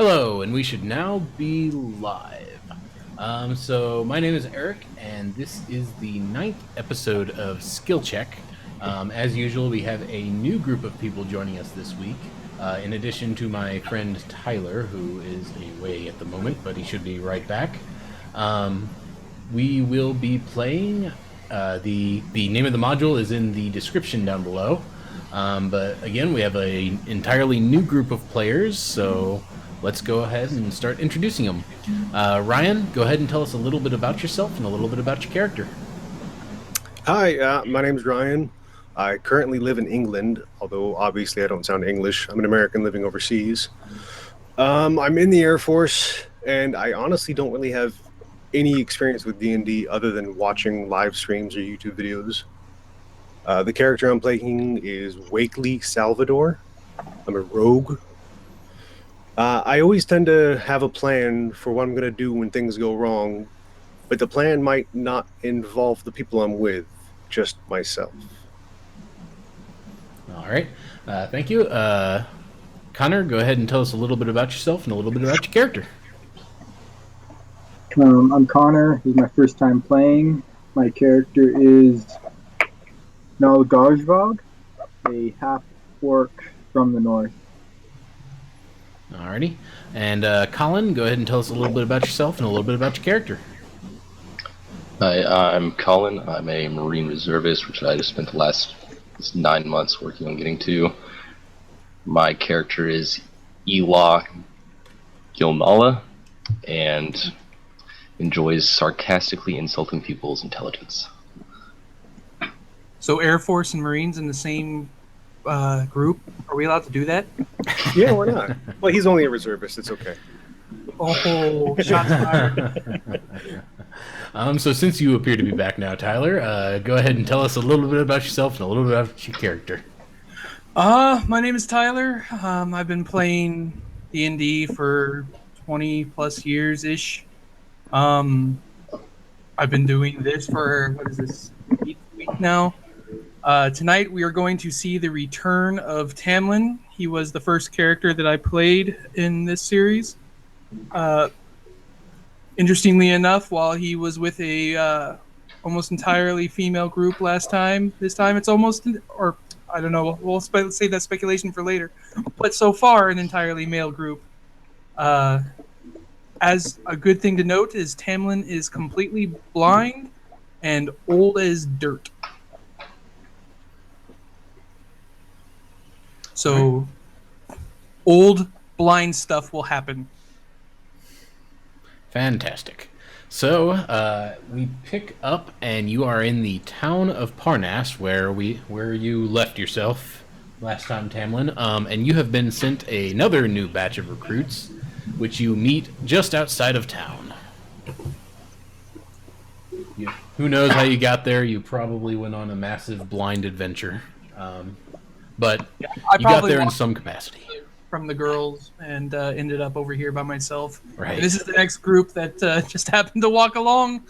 Hello, and we should now be live. So my name is Eric, and this is the 9th episode of Skill Check. As usual, we have a new group of people joining us this week. In addition to my friend Tyler, who is away at the moment, but he should be right back. We will be playing. The name of the module is in the description down below. But again, we have an entirely new group of players, so let's go ahead and start introducing them. Ryan, go ahead and tell us a little bit about yourself and a little bit about your character. Hi, my name's Ryan. I currently live in England, although obviously I don't sound English. I'm an American living overseas. I'm in the Air Force, and I honestly don't really have any experience with D&D other than watching live streams or YouTube videos. The character I'm playing is Wakely Salvador. I'm a rogue. I always tend to have a plan for what I'm going to do when things go wrong, but the plan might not involve the people I'm with, just myself. All right. Thank you. Connor, go ahead and tell us a little bit about yourself and a little bit about your character. I'm Connor. This is my first time playing. My character is Nalgajvog, a half-orc from the north. Alrighty. And Colin, go ahead and tell us a little bit about yourself and a little bit about your character. Hi, I'm Colin. I'm a Marine reservist, which I just spent the last 9 months working on getting to. My character is Ewa Gilnala and enjoys sarcastically insulting people's intelligence. So Air Force and Marines in the same group? Are we allowed to do that? Yeah, why not? Well, he's only a reservist. It's okay. Oh, shots fired. So since you appear to be back now, Tyler, go ahead and tell us a little bit about yourself and a little bit about your character. My name is Tyler. I've been playing D&D for 20 plus years-ish. I've been doing this for, 8th week now. Tonight we are going to see the return of Tamlin. He was the first character that I played in this series. Interestingly enough, while he was with a almost entirely female group last time, this time it's almost, or I don't know, we'll save that speculation for later. But so far, an entirely male group. As a good thing to note is Tamlin is completely blind and old as dirt. So, old, blind stuff will happen. Fantastic. So, we pick up, and you are in the town of Parnast, where you left yourself last time, Tamlin. And you have been sent another new batch of recruits, which you meet just outside of town. Who knows how you got there? You probably went on a massive blind adventure. But you got there in some capacity. From the girls and ended up over here by myself. Right. And this is the next group that just happened to walk along.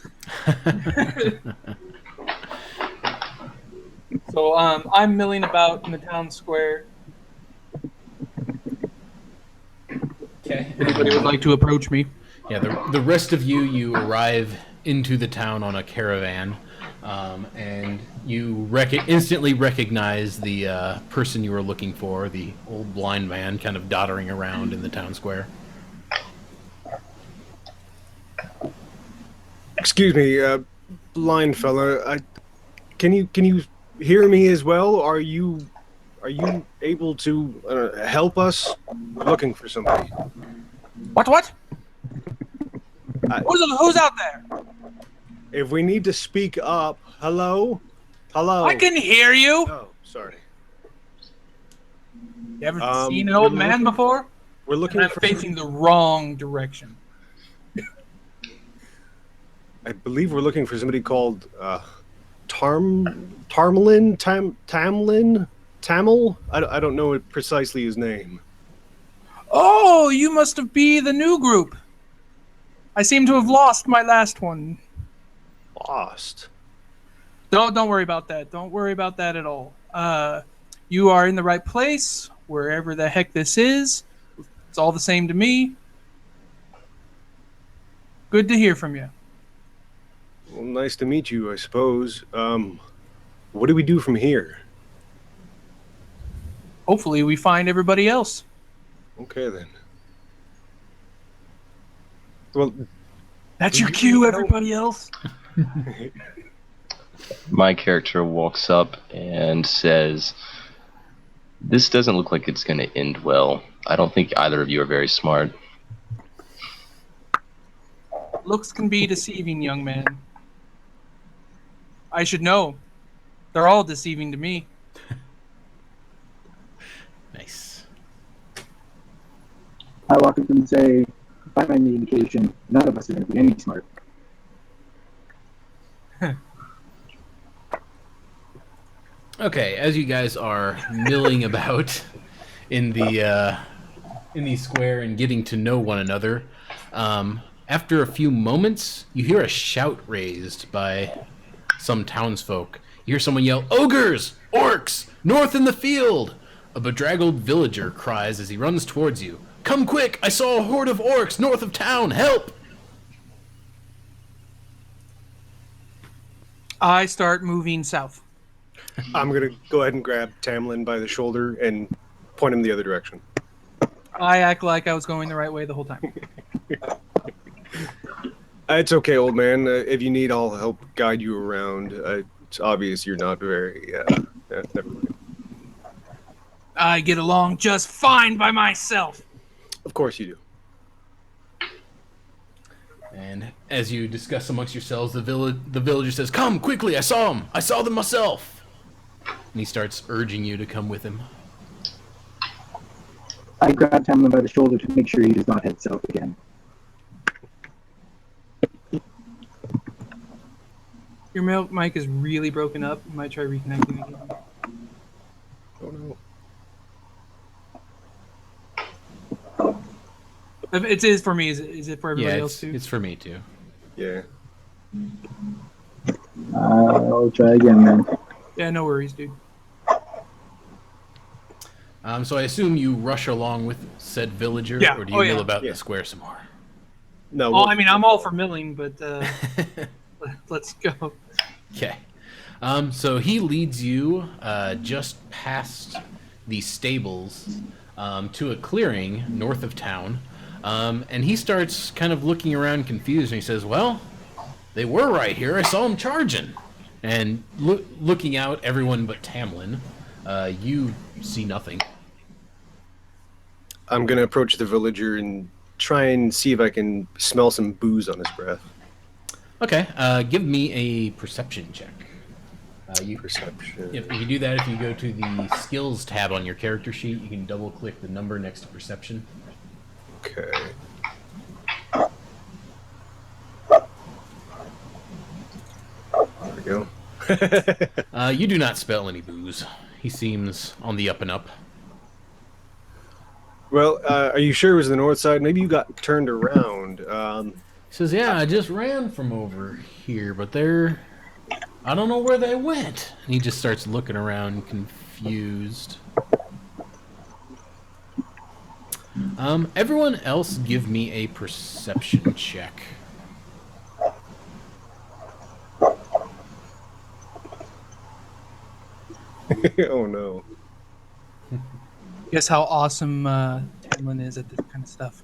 So I'm milling about in the town square. Okay. Anybody would like to approach me? Yeah, the rest of you arrive into the town on a caravan. And you instantly recognize the person you were looking for, the old blind man kind of doddering around in the town square. Excuse me, blind fella. Can you hear me as well? Are you able to help us? We're looking for somebody. What? Who's out there? If we need to speak up, hello? I can hear you. Oh, sorry. You ever seen an old man before? We're looking I'm for facing the wrong direction. I believe we're looking for somebody called Tamlin? Tamil? I don't know precisely his name. Oh, you must be the new group. I seem to have lost my last one. Lost? Don't worry about that. Don't worry about that at all. You are in the right place, wherever the heck this is. It's all the same to me. Good to hear from you. Well, nice to meet you, I suppose. What do we do from here? Hopefully we find everybody else. Okay, then. Well, That's Do your you cue, need help? everybody else. My character walks up and says, "This doesn't look like it's going to end well. I don't think either of you are very smart." Looks can be deceiving, young man. I should know. They're all deceiving to me. Nice. I walk up and say, by my indication, none of us are going to be any smart. Okay, as you guys are milling about in the square and getting to know one another, after a few moments, you hear a shout raised by some townsfolk. You hear someone yell, "Ogres! Orcs! North in the field!" A bedraggled villager cries as he runs towards you. "Come quick! I saw a horde of orcs north of town! Help!" I start moving south. I'm going to go ahead and grab Tamlin by the shoulder and point him the other direction. I act like I was going the right way the whole time. It's okay, old man. If you need, I'll help guide you around. It's obvious you're not very... never mind. I get along just fine by myself. Of course you do. And as you discuss amongst yourselves, the villager says, "Come quickly! I saw them! I saw them myself!" And he starts urging you to come with him. I grab Tamlin by the shoulder to make sure he does not head south again. Your mic is really broken up. You might try reconnecting again. Oh, no. It is for me. Is it for everybody Yeah, else too? it's for me too. Yeah. I'll try again then. Yeah, no worries, dude. So I assume you rush along with said villager, Yeah. or do you Oh, mill yeah. about Yeah. the square some more? No, Well, I mean, I'm all for milling, but let's go. Okay. So he leads you just past the stables to a clearing north of town, and he starts kind of looking around confused, and he says, "Well, they were right here. I saw them charging." And looking out, everyone but Tamlin, you see nothing. I'm going to approach the villager and try and see if I can smell some booze on his breath. Okay, give me a perception check. Perception. If you do that, if you go to the skills tab on your character sheet, you can double click the number next to perception. Okay. There we go. You do not smell any booze. He seems on the up and up. Well, are you sure it was the north side? Maybe you got turned around. He says, "Yeah, I just ran from over here, but I don't know where they went." And he just starts looking around confused. Everyone else give me a perception check. Oh, no. Guess how awesome Tamlin is at this kind of stuff.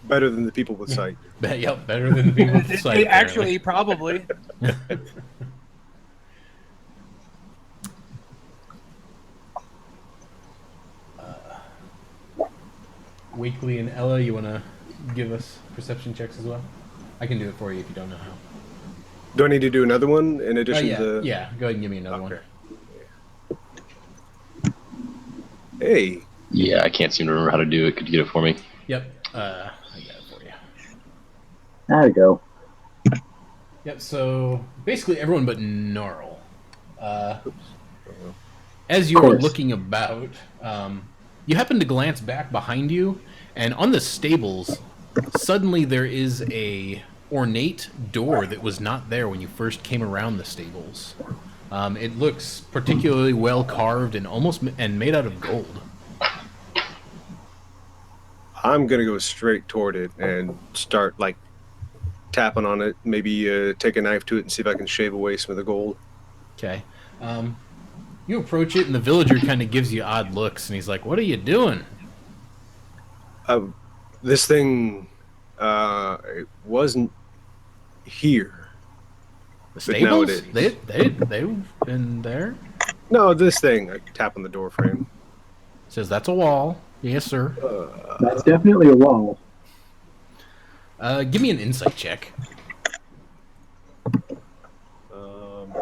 Better than the people with sight. Yep, better than the people with sight. Actually, probably. Wakely and Ella, you want to give us perception checks as well? I can do it for you if you don't know how. Do I need to do another one in addition to... Yeah, go ahead and give me another one. Hey. Yeah, I can't seem to remember how to do it. Could you get it for me? Yep, I got it for you. There we go. Yep, so basically everyone but Gnarl. As you are looking about, you happen to glance back behind you, and on the stables, suddenly there is a ornate door that was not there when you first came around the stables. It looks particularly well carved and made out of gold. I'm gonna go straight toward it and start like tapping on it. Maybe take a knife to it and see if I can shave away some of the gold. Okay. You approach it, and the villager kind of gives you odd looks, and he's like, "What are you doing?" This thing, it wasn't here, The but now it stables? is. They've been there. No, this thing. I tap on the door frame. Says that's a wall. Yes, sir. That's definitely a wall. Give me an insight check. Um,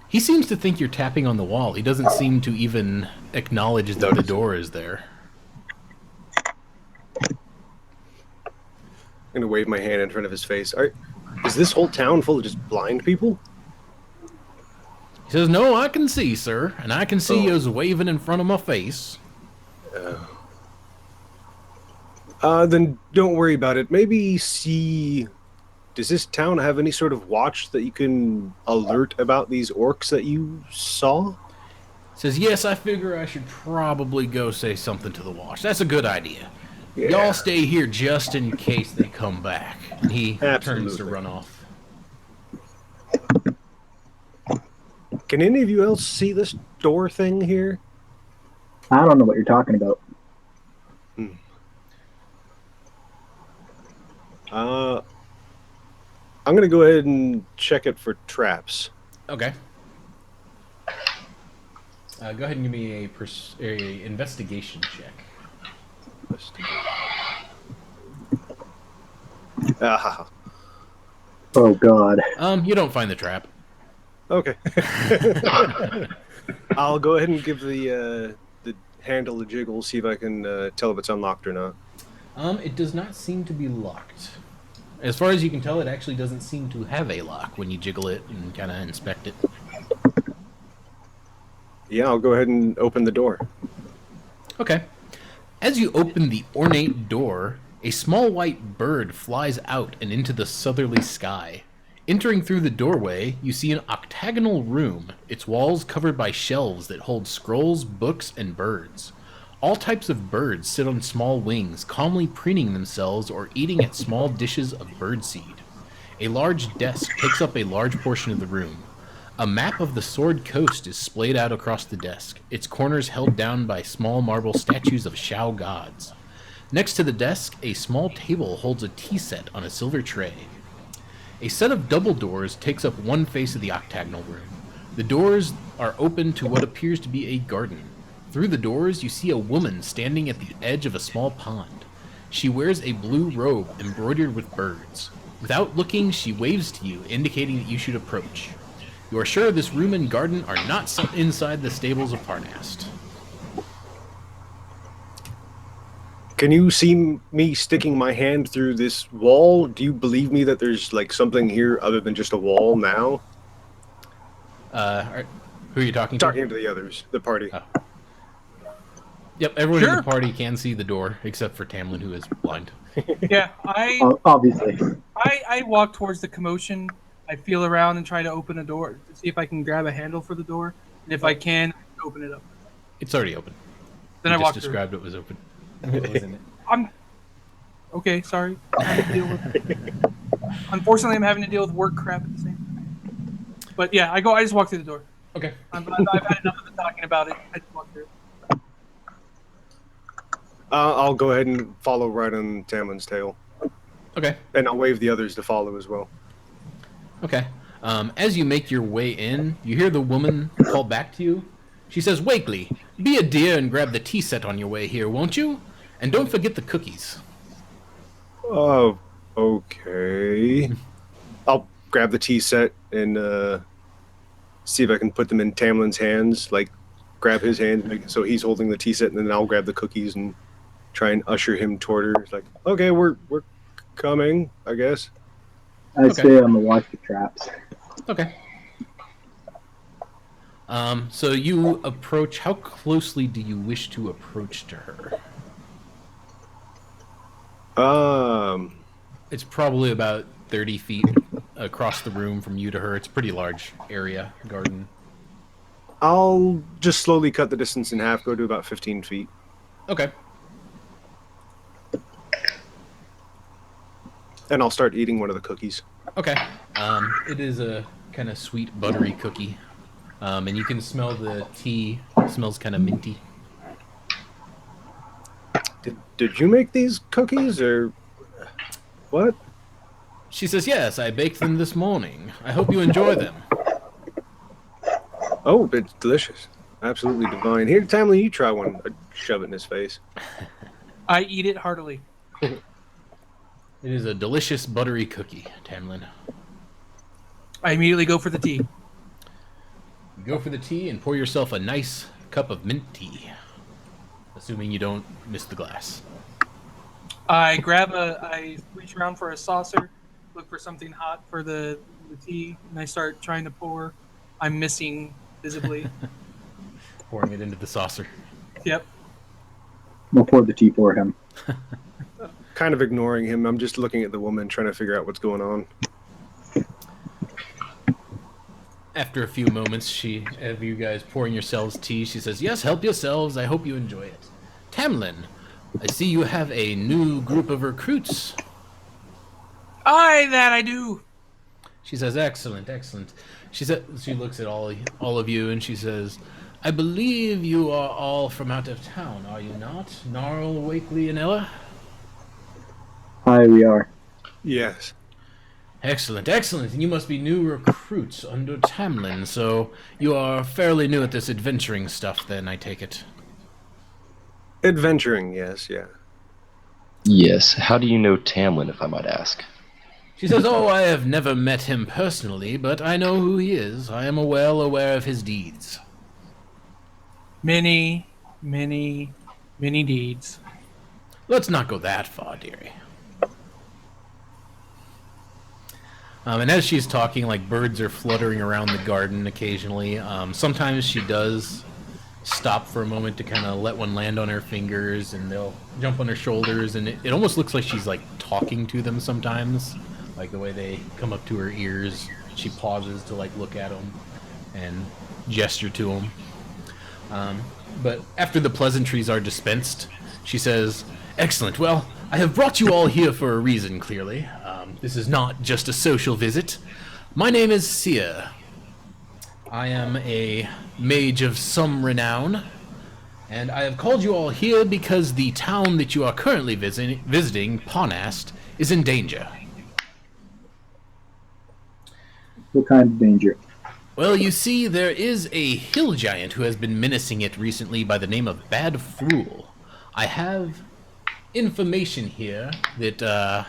He seems to think you're tapping on the wall. He doesn't seem to even acknowledge that the door is there. I'm gonna wave my hand in front of his face. Is this whole town full of just blind people? He says, "No, I can see, sir, and I can see Oh. you's waving in front of my face." Then don't worry about it. Maybe see. Does this town have any sort of watch that you can alert about these orcs that you saw? Says, "Yes, I figure I should probably go say something to the watch. That's a good idea. Yeah. Y'all stay here just in case they come back." And he turns to Absolutely. run off. Can any of you else see this door thing here? I don't know what you're talking about. I'm gonna go ahead and check it for traps. Okay. Go ahead and give me a investigation check. Ah, Oh God. You don't find the trap. okay. I'll go ahead and give the handle a jiggle, see if I can tell if it's unlocked or not. It does not seem to be locked. As far as you can tell, it actually doesn't seem to have a lock when you jiggle it and kind of inspect it. Yeah, I'll go ahead and open the door. Okay. As you open the ornate door, a small white bird flies out and into the southerly sky. Entering through the doorway, you see an octagonal room, its walls covered by shelves that hold scrolls, books, and birds. All types of birds sit on small wings, calmly preening themselves or eating at small dishes of birdseed. A large desk takes up a large portion of the room. A map of the Sword Coast is splayed out across the desk, its corners held down by small marble statues of Shao gods. Next to the desk, a small table holds a tea set on a silver tray. A set of double doors takes up one face of the octagonal room. The doors are open to what appears to be a garden. Through the doors, you see a woman standing at the edge of a small pond. She wears a blue robe embroidered with birds. Without looking, she waves to you, indicating that you should approach. You are sure this room and garden are not inside the stables of Parnast. Can you see me sticking my hand through this wall? Do you believe me that there's like something here other than just a wall now? Who are you talking to? Talking to the others, the party. Oh. Yep, everyone in Sure. the party can see the door, except for Tamlin, who is blind. Yeah, Obviously. I walk towards the commotion. I feel around and try to open a door to see if I can grab a handle for the door. And if I can, open it up. It's already open. Then You I just walk through. described it was open. What was in it? I'm okay. Sorry. I'm having to deal with. Unfortunately, I'm having to deal with work crap at the same time. But yeah, I just walk through the door. Okay. I've had enough of the talking about it. I just walk through. I'll go ahead and follow right on Tamlin's tail. Okay. And I'll wave the others to follow as well. Okay. As you make your way in, you hear the woman call back to you. She says, "Wakely, be a dear and grab the tea set on your way here, won't you? And don't forget the cookies." Oh, okay. I'll grab the tea set and see if I can put them in Tamlin's hands. Like, grab his hand so he's holding the tea set, and then I'll grab the cookies and try and usher him toward her. It's like, okay, we're coming, I guess. I stay on the watch for traps. Okay. So you approach. How closely do you wish to approach to her? It's probably about 30 feet across the room from you to her. It's a pretty large area, garden. I'll just slowly cut the distance in half, go to about 15 feet. Okay. And I'll start eating one of the cookies. Okay. It is a kind of sweet, buttery cookie. And you can smell the tea. It smells kind of minty. Did you make these cookies, or what? She says, yes, I baked them this morning. I hope you enjoy them. Oh, it's delicious. Absolutely divine. Here, Tamlin, you try one. I'd shove it in his face. I eat it heartily. It is a delicious, buttery cookie, Tamlin. I immediately go for the tea. You go for the tea and pour yourself a nice cup of mint tea. Assuming you don't miss the glass. I reach around for a saucer, look for something hot for the tea, and I start trying to pour. I'm missing visibly. Pouring it into the saucer. Yep. We'll pour the tea for him. Kind of ignoring him. I'm just looking at the woman, trying to figure out what's going on. After a few moments, of you guys pouring yourselves tea, she says, yes, help yourselves. I hope you enjoy it. Tamlin, I see you have a new group of recruits. Aye, that I do. She says, excellent, excellent. She looks at all of you and she says, I believe you are all from out of town, are you not? Gnarl, Wakely, and Ella? Hi, we are. Yes. Excellent, excellent. And you must be new recruits under Tamlin, so you are fairly new at this adventuring stuff then, I take it. Adventuring, yes, yeah. Yes. How do you know Tamlin, if I might ask? She says, oh, I have never met him personally, but I know who he is. I am well aware of his deeds. Many, many, many deeds. Let's not go that far, dearie. And as she's talking, like, birds are fluttering around the garden occasionally. Sometimes she does stop for a moment to kind of let one land on her fingers, and they'll jump on her shoulders, and it almost looks like she's, like, talking to them sometimes. Like, the way they come up to her ears. She pauses to, like, look at them and gesture to them. But after the pleasantries are dispensed, she says, excellent, well, I have brought you all here for a reason, clearly. This is not just a social visit. My name is Sia. I am a mage of some renown, and I have called you all here because the town that you are currently visiting, Parnast, is in danger. What kind of danger? Well, you see, there is a hill giant who has been menacing it recently by the name of Bad Fruul. I have information here that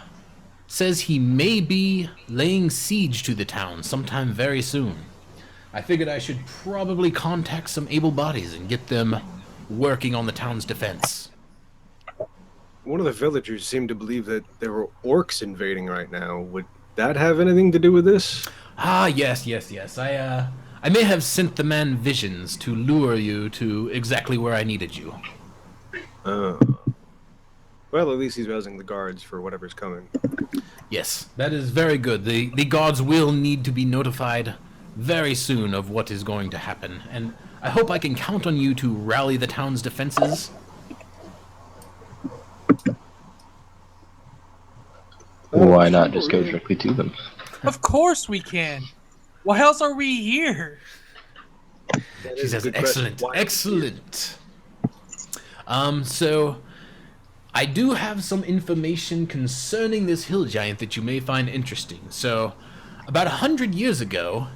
says he may be laying siege to the town sometime very soon. I figured I should probably contact some able bodies and get them working on the town's defense. One of the villagers seemed to believe that there were orcs invading right now. Would that have anything to do with this? Ah, yes. I may have sent the man visions to lure you to exactly where I needed you. Well, at least he's rousing the guards for whatever's coming. Yes, that is very good. The gods will need to be notified very soon of what is going to happen, and I hope I can count on you to rally the town's defenses. Why not just go directly to them? Of course we can. Why else are we here? She says, excellent, excellent. So I do have some information concerning this hill giant that you may find interesting. So, about 100 years ago,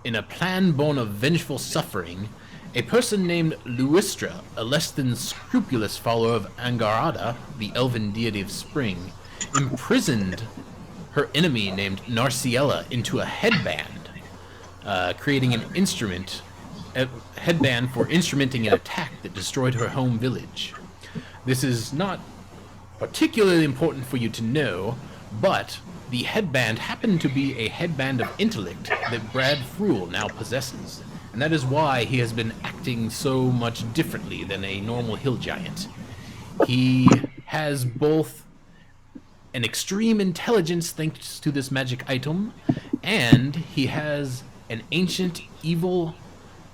in a plan born of vengeful suffering, a person named Luistra, a less than scrupulous follower of Angarada, the elven deity of spring, imprisoned her enemy named Narciella into a headband, creating a headband for instrumenting an attack that destroyed her home village. This is not particularly important for you to know, but the headband happened to be a headband of intellect that Bad Fruul now possesses, and that is why he has been acting so much differently than a normal hill giant. He has both an extreme intelligence thanks to this magic item, and he has an ancient evil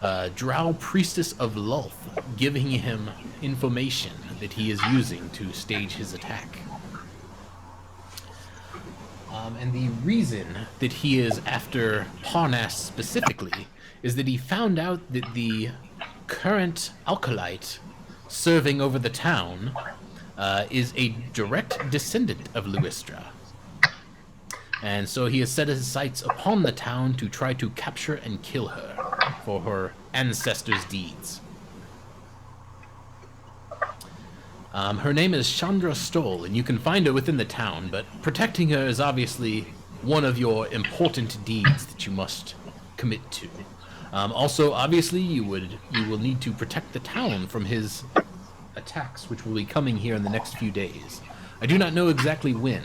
Drow Priestess of Lulth, giving him information that he is using to stage his attack. And the reason that he is after Parnast specifically is that he found out that the current Alkalite serving over the town is a direct descendant of Luistra. And so he has set his sights upon the town to try to capture and kill her for her ancestors' deeds. Her name is Chandra Stoll, and you can find her within the town, but protecting her is obviously one of your important deeds that you must commit to. Also, obviously, you will need to protect the town from his attacks, which will be coming here in the next few days. I do not know exactly when.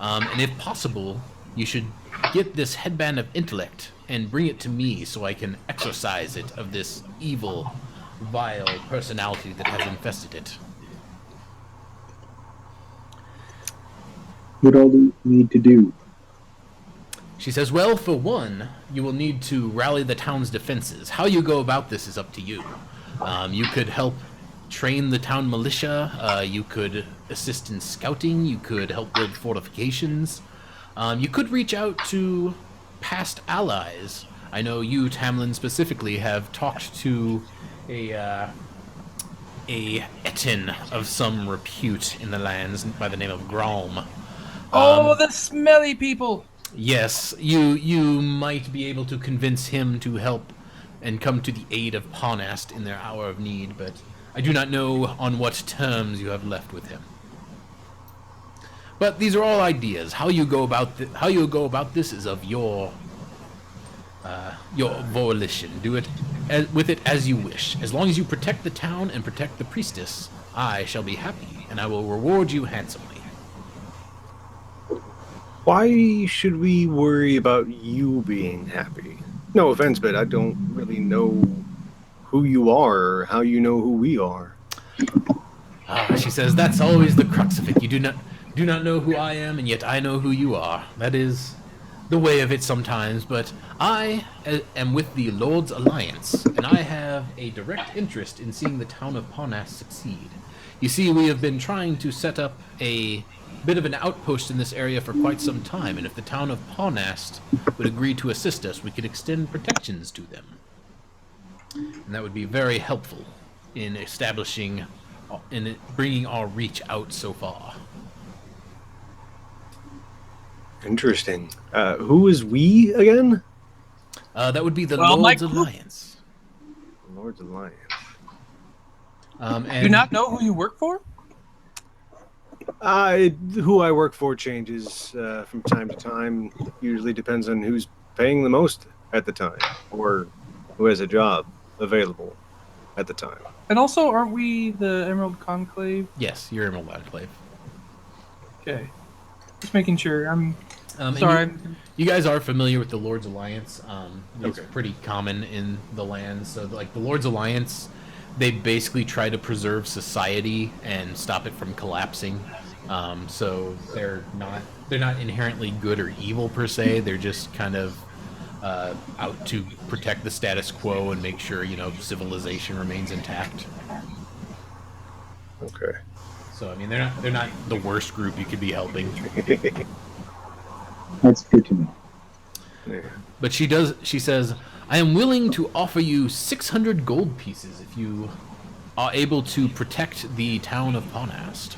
And if possible, you should get this headband of intellect and bring it to me so I can exorcise it of this evil, vile personality that has infested it. What all do we need to do? She says, well, for one, you will need to rally the town's defenses. How you go about this is up to you. You could help train the town militia, you could assist in scouting, you could help build fortifications, you could reach out to past allies. I know you, Tamlin, specifically have talked to a Etin of some repute in the lands by the name of Grom. Oh, the smelly people! Yes, you might be able to convince him to help and come to the aid of Parnast in their hour of need, but I do not know on what terms you have left with him. But these are all ideas. How you go about this is of your volition. Do it with it as you wish. As long as you protect the town and protect the priestess, I shall be happy, and I will reward you handsomely. Why should we worry about you being happy? No offense, but I don't really know who you are or how you know who we are. She says, that's always the crux of it. You do not know who I am, and yet I know who you are. That is the way of it sometimes, but I am with the Lord's Alliance, and I have a direct interest in seeing the town of Parnast succeed. You see, we have been trying to set up a bit of an outpost in this area for quite some time, and if the town of Parnast would agree to assist us, we could extend protections to them. And that would be very helpful in bringing our reach out so far. Interesting. Who is we again? That would be the Lord's Alliance. Lord's Alliance. And Do you not know who you work for? Who I work for changes from time to time. Usually depends on who's paying the most at the time, or who has a job available at the time. And also, aren't we the Emerald Conclave? yes, you're Emerald Enclave. Okay. Just making sure. I'm And sorry. You guys are familiar with the Lord's Alliance. It's Okay. pretty common in the lands. So, like, the Lord's Alliance, they basically try to preserve society and stop it from collapsing. So they're not inherently good or evil per se. They're just kind of out to protect the status quo and make sure, civilization remains intact. Okay. So I mean, they're not the worst group you could be helping. That's good to know. Yeah. But she says, I am willing to offer you 600 gold pieces if you are able to protect the town of Parnast.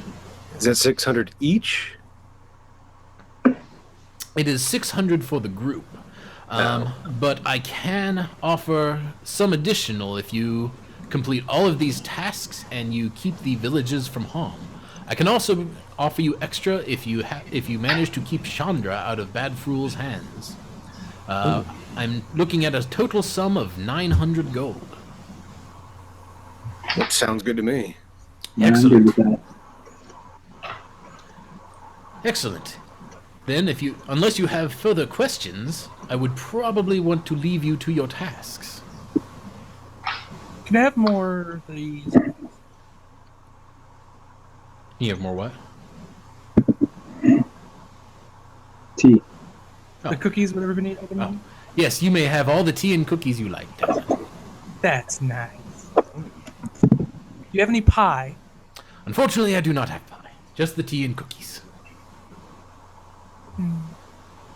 Is that 600 each? It is 600 for the group. But I can offer some additional if you complete all of these tasks and you keep the villages from harm. I can also offer you extra if you manage to keep Chandra out of Bad Fruul's hands. I'm looking at a total sum of 900 gold. That sounds good to me. Yeah, I'm Excellent. good with that. Excellent. Then, unless you have further questions, I would probably want to leave you to your tasks. Can I have more of these? You have more what? Tea. Oh. The cookies, whatever we need. Oh. Yes, you may have all the tea and cookies you like, Tamlin. That's nice. Do you have any pie? Unfortunately, I do not have pie. Just the tea and cookies.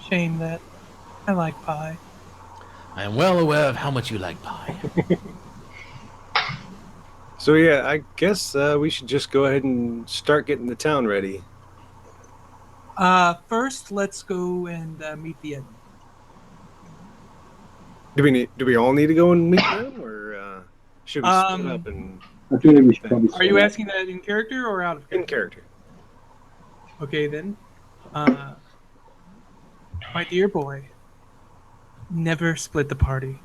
Shame that. I like pie. I am well aware of how much you like pie. So yeah, I guess we should just go ahead and start getting the town ready. First, let's go and meet the Edna. Do we all need to go and meet them, or should we split up and I feel like we should probably. Are you asking that in character or out of character? in character? Okay, then. My dear boy, never split the party.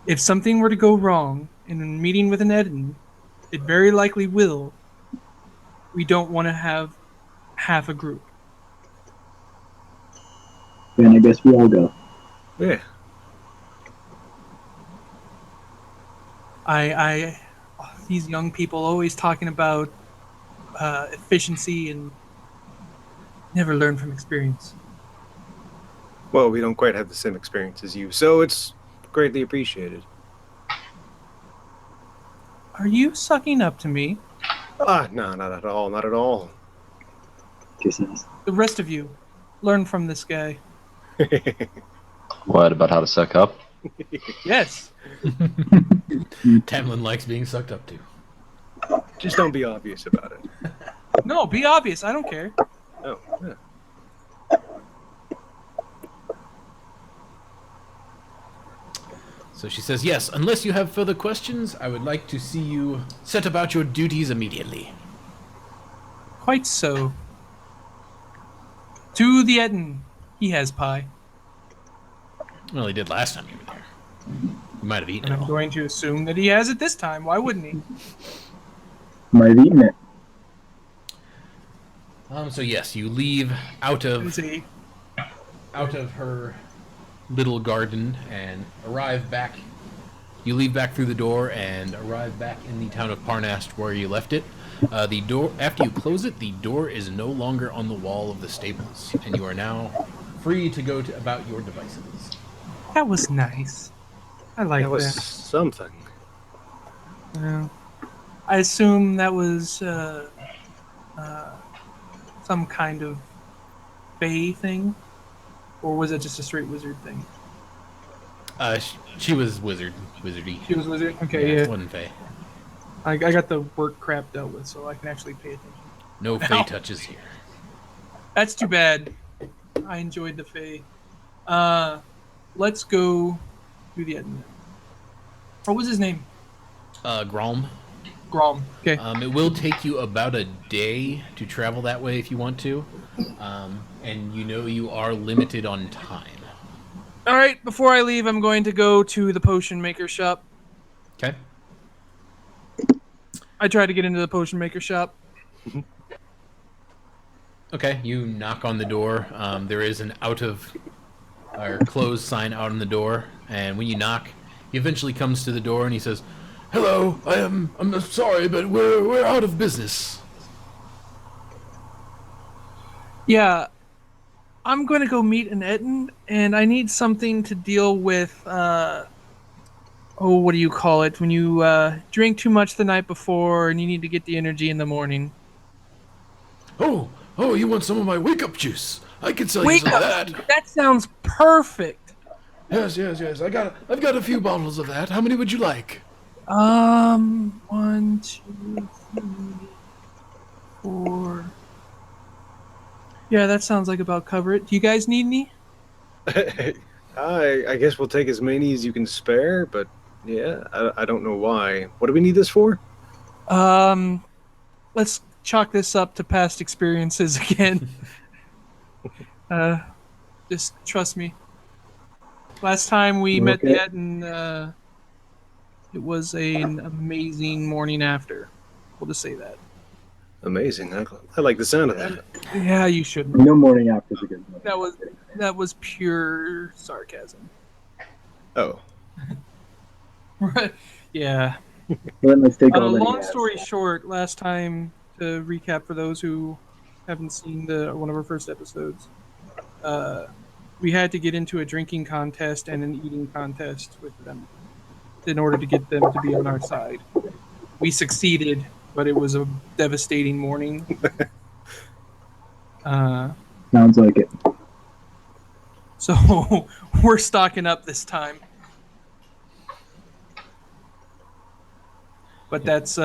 If something were to go wrong in a meeting with an Eden, it very likely will. We don't want to have half a group. Then I guess we all go. Yeah. These young people always talking about efficiency and never learn from experience. Well, we don't quite have the same experience as you, so it's greatly appreciated. Are you sucking up to me? No, not at all, not at all. Kisses. The rest of you, learn from this guy. What about how to suck up? Yes. Tamlin likes being sucked up to. Just don't be obvious about it. No, be obvious. I don't care. Oh, yeah. So she says, yes, unless you have further questions, I would like to see you set about your duties immediately. Quite so. To the Eden. He has pie. Well, he did last time you were there. You might have eaten And it I'm all. going to assume that he has it this time. Why wouldn't he? Might have eaten it. So yes, you leave out Let's of see. her little garden and arrive back. You leave back through the door and arrive back in the town of Parnast where you left it. The door, after you close it, the door is no longer on the wall of the stables, and you are now free to go about your devices. That was nice. I like That was that. something. Yeah. I assume that was some kind of fae thing, or was it just a straight wizard thing? She was wizardy. She was wizard. Okay, It yeah. wasn't Fae. I got the work crap dealt with, so I can actually pay attention. No Fae touches here. That's too bad. I enjoyed the fae. Let's go to the Eden. What was his name? Grom. Grom. Okay. It will take you about a day to travel that way if you want to, and you know you are limited on time. All right. Before I leave, I'm going to go to the potion maker shop. Okay. I tried to get into the potion maker shop. Okay, you knock on the door. There is an out of or closed sign out on the door, and when you knock, he eventually comes to the door and he says, "Hello, I'm sorry, but we're out of business." Yeah, I'm going to go meet an Etten, and I need something to deal with. What do you call it? When you drink too much the night before and you need to get the energy in the morning. Oh, you want some of my wake up juice? I can sell you Wake some up! of that. That sounds perfect. Yes. I've got a few bottles of that. How many would you like? 1, 2, 3, 4. Yeah, that sounds like about cover it. Do you guys need any? I guess we'll take as many as you can spare, but yeah, I don't know why. What do we need this for? Let's chalk this up to past experiences again. Just trust me. Last time we met Okay. the Etten, it was an amazing morning after. We'll just say that. Amazing. I like the sound of that. Yeah, you shouldn't. No morning after a good morning. That was pure sarcasm. Oh, Yeah. Well, then let's take all that he Long has. story short, last time, to recap for those who haven't seen one of our first episodes, we had to get into a drinking contest and an eating contest with them in order to get them to be on our side. We succeeded, but it was a devastating morning. Sounds like it. So we're stocking up this time. But that's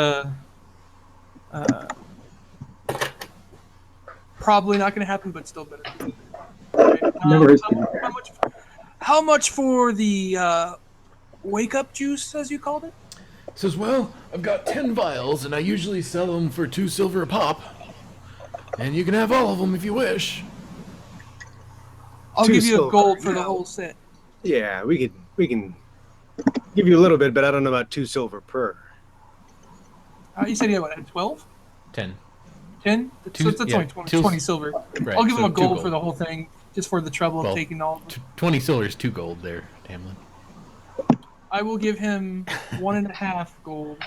probably not going to happen, but still better. Right. Never hurts to be fair. How much for the wake up juice, as you called it? Says, well, I've got 10 vials, and I usually sell them for 2 silver a pop. And you can have all of them if you wish. I'll 2 give you a silver. gold for the whole set. Yeah, we can give you a little bit, but I don't know about 2 silver per. You said you had 12? 10. 10? So that's only 20 silver. Right, I'll give so him a 2 gold for the whole thing, just for the trouble of taking all of them. 20 silver is 2 gold there, Tamlin. I will give him 1.5 gold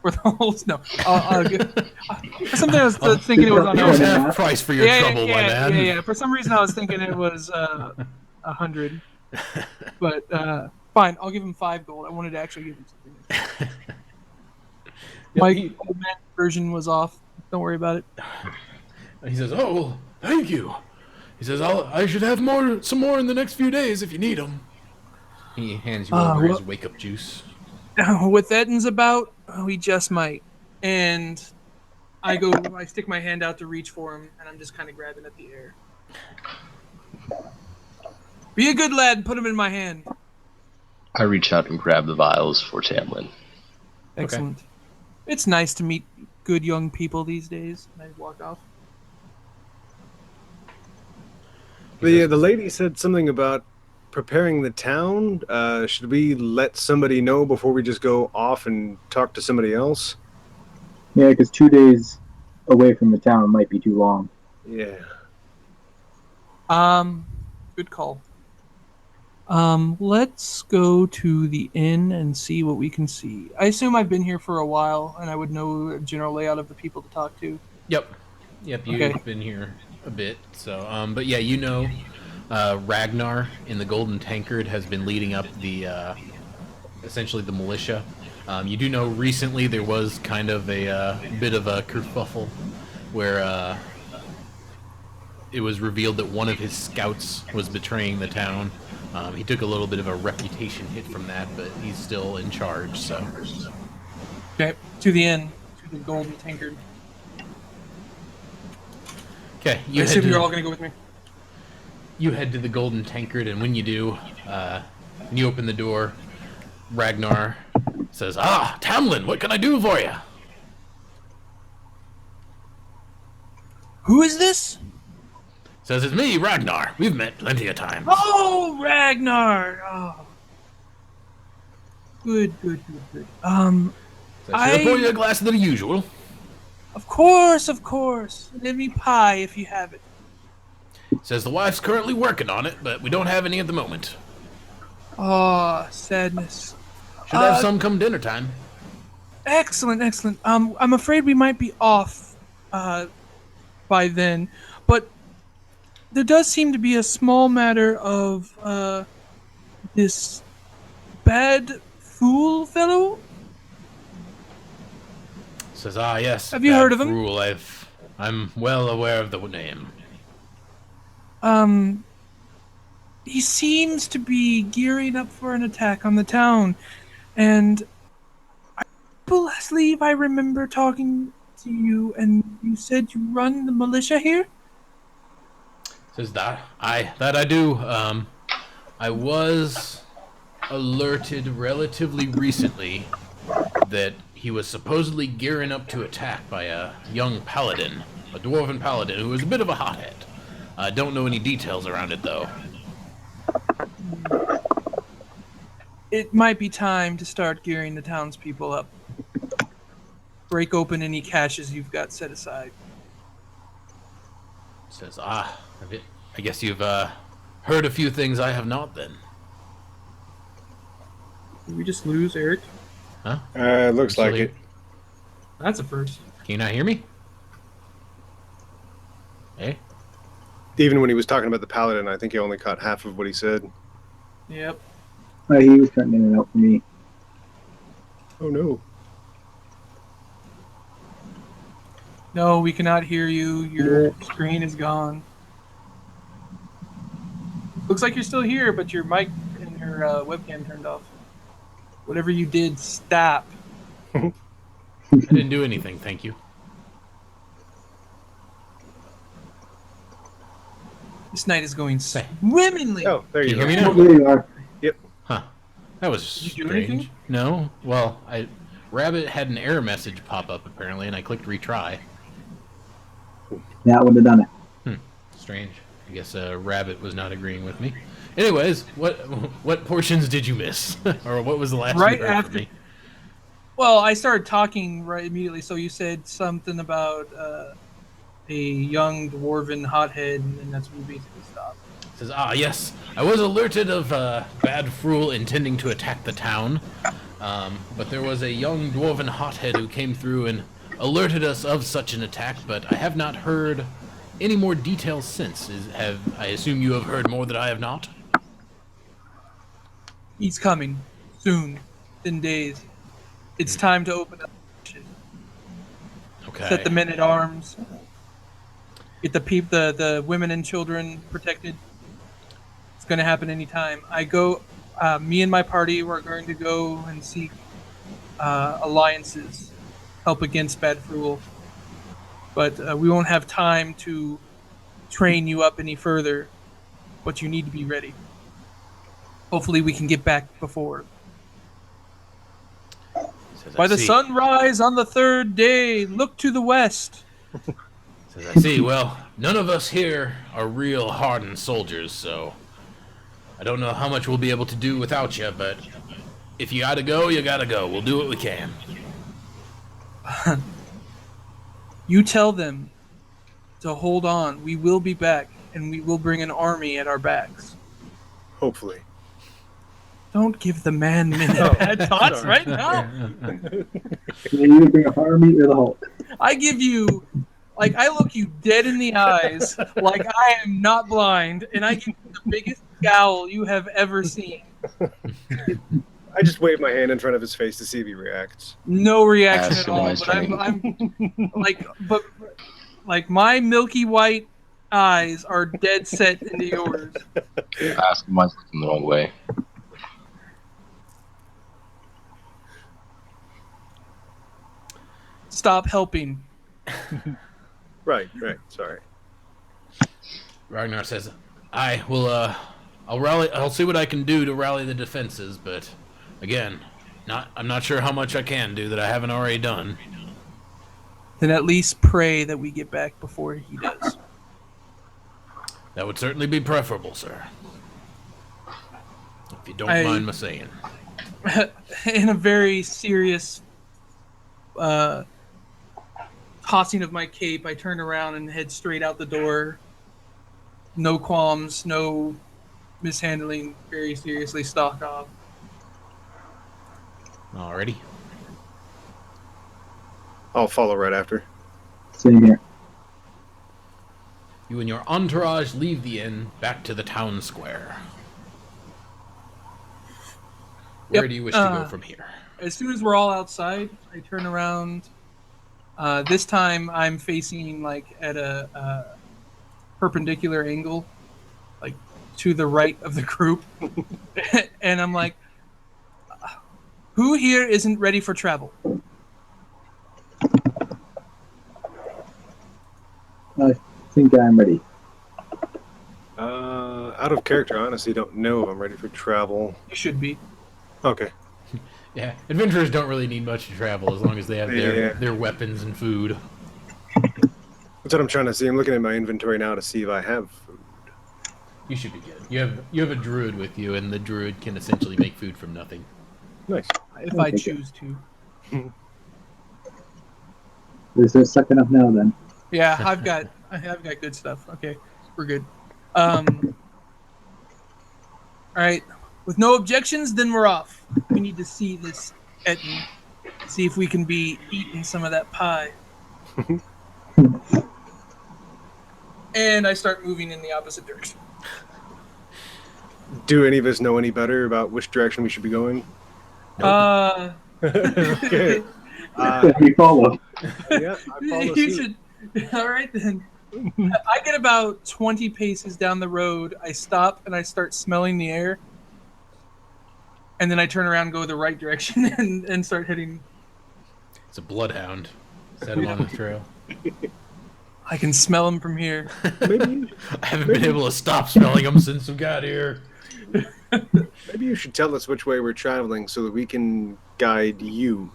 for the whole. No, I'll give. For something I was thinking it was on. Here's half price for your trouble, my man. Yeah. For some reason I was thinking it was 100, but fine. I'll give him 5 gold. I wanted to actually give him something. My old man version was off. Don't worry about it. He says, "Oh, well, thank you." He says, "I should have some more in the next few days if you need them." He hands you over his wake-up juice. What Etton's about, he just might. And I stick my hand out to reach for him, and I'm just kind of grabbing at the air. Be a good lad and put him in my hand. I reach out and grab the vials for Tamlin. Excellent. Okay. It's nice to meet good young people these days. And I walk off. The lady said something about preparing the town. Should we let somebody know before we just go off and talk to somebody else? Yeah, because 2 days away from the town might be too long. Yeah. Good call. Let's go to the inn and see what we can see. I assume I've been here for a while, and I would know a general layout of the people to talk to. Yep, you've been here a bit. So, but yeah, you know, Ragnar in the Golden Tankard has been leading up the, essentially the militia. You do know recently there was kind of a bit of a kerfuffle where it was revealed that one of his scouts was betraying the town. He took a little bit of a reputation hit from that, but he's still in charge, so. Okay, to the inn, to the Golden Tankard. Okay, I assume you're all going to go with me? You head to the Golden Tankard, and when you do, when you open the door, Ragnar says, "Ah, Tamlin, what can I do for you?" Who is this? Says, "It's me, Ragnar. We've met plenty of times." Oh, Ragnar! Oh. Good. Says, "I'll pour you a glass of the usual." Of course. Give me pie if you have it. Says, "The wife's currently working on it, but we don't have any at the moment." Oh, sadness. Should have some come dinner time. Excellent. I'm afraid we might be off by then, but there does seem to be a small matter of this Bad Fruul fellow. Says, "Ah, yes. Have you heard of him?" Fruul. I'm well aware of the name." He seems to be gearing up for an attack on the town, and I believe I remember talking to you, and you said you run the militia here? Says, that I do. I was alerted relatively recently that he was supposedly gearing up to attack by a young paladin, a dwarven paladin, who was a bit of a hothead. I don't know any details around it, though. It might be time to start gearing the townspeople up. Break open any caches you've got set aside. Says, I guess you've heard a few things I have not, then. Did we just lose Eric? Huh? Looks like it. That's a first. Can you not hear me? Hey? Even when he was talking about the paladin, I think he only caught half of what he said. Yep. He was cutting in and out for me. Oh no. No, we cannot hear you. Your screen is gone. Looks like you're still here, but your mic and your webcam turned off. Whatever you did, stop. I didn't do anything, thank you. This night is going swimmingly. Oh, there Can you you hear go. me now? There you are. Huh. That was Did you do strange. anything? No? Well, Rabbit had an error message pop up, apparently, and I clicked retry. That would have done it. Strange. I guess Rabbit was not agreeing with me. Anyways, what portions did you miss? Or what was the last Right you heard from after- me? Well, I started talking right immediately, so you said something about a young dwarven hothead, and that's when you basically stopped. Says, yes, I was alerted of Bad Fruul intending to attack the town, but there was a young dwarven hothead who came through and alerted us of such an attack, but I have not heard any more details since. I assume you have heard more that I have not? He's coming soon, in days. It's time to open up. Okay. Set the men at arms. Get the women and children protected. It's going to happen anytime. Me and my party were going to go and seek alliances, help against Bad Fruul. But we won't have time to train you up any further. But you need to be ready. Hopefully, we can get back before. Says, By I the see. sunrise on the third day, look to the west. Says, I see. Well, none of us here are real hardened soldiers, so I don't know how much we'll be able to do without you, but if you gotta go, you gotta go. We'll do what we can. You tell them to hold on. We will be back, and we will bring an army at our backs. Hopefully. Don't give the man many bad thoughts sorry. right now. You either bring a army or the Hulk. I give you, I look you dead in the eyes, like I am not blind, and I give you the biggest scowl you have ever seen. I just wave my hand in front of his face to see if he reacts. No reaction Ask at all. him But why I'm my milky white eyes are dead set into yours. Ask him why he's looking the wrong way. Stop helping. Right. Sorry. Ragnar says, I will, I'll rally. I'll see what I can do to rally the defenses, but again, I'm not sure how much I can do that I haven't already done. Then at least pray that we get back before he does. That would certainly be preferable, sir. If you don't mind my saying. In a very serious tossing of my cape, I turn around and head straight out the door. No qualms, no mishandling. Very seriously, stalk off. Alrighty. I'll follow right after. Same here. You and your entourage leave the inn back to the town square. Where Yep, do you wish to go from here? As soon as we're all outside, I turn around. This time I'm facing at a perpendicular angle, to the right of the group. And I'm like, who here isn't ready for travel? I think I'm ready. Out of character, I honestly don't know if I'm ready for travel. You should be. Okay. Yeah, adventurers don't really need much to travel as long as they have Yeah. their weapons and food. That's what I'm trying to see. I'm looking at my inventory now to see if I have food. You should be good. You have a druid with you, and the druid can essentially make food from nothing. Nice. If I choose to. Is it sucking up now then? Yeah, I've got good stuff. Okay, we're good. All right, with no objections, then we're off. We need to see this Etten, see if we can be eating some of that pie. and I start moving in the opposite direction. Do any of us know any better about which direction we should be going? Okay. We follow. Yeah, I follow You suit. should. All right then. I get about 20 paces down the road. I stop and I start smelling the air, and then I turn around and go the right direction and start heading. It's a bloodhound. Set him on the trail. I can smell him from here. Maybe, I haven't been able to stop smelling them since we got here. maybe you should tell us which way we're traveling so that we can guide you.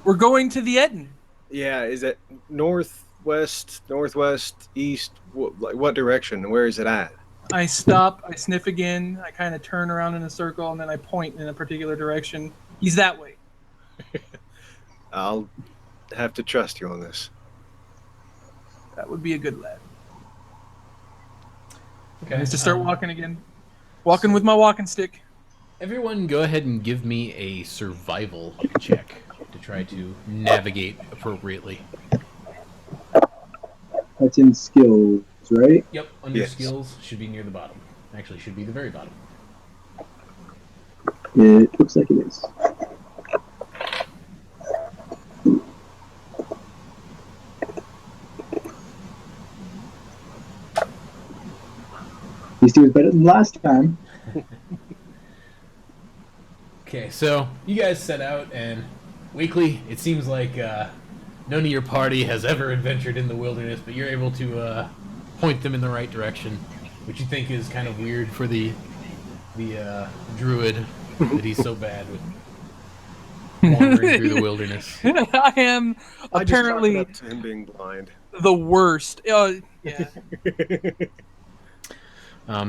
We're going to the Etten. Yeah, is it northwest, east? What direction? Where is it at? I stop, I sniff again, I kind of turn around in a circle, and then I point in a particular direction. He's that way. I'll have to trust you on this. That would be a good lad. Okay. Is to start walking again. Walking with my walking stick. Everyone, go ahead and give me a survival check to try to navigate appropriately. That's in skills, right? Yep, under Yes. skills should be near the bottom. Actually, should be the very bottom. It looks like it is. These two was better than last time. Okay, so you guys set out, and Weekly, it seems like none of your party has ever adventured in the wilderness, but you're able to point them in the right direction, which you think is kind of weird for the druid that he's so bad with wandering through the wilderness. I am I just chalk apparently it up to him being blind. the worst. Yeah.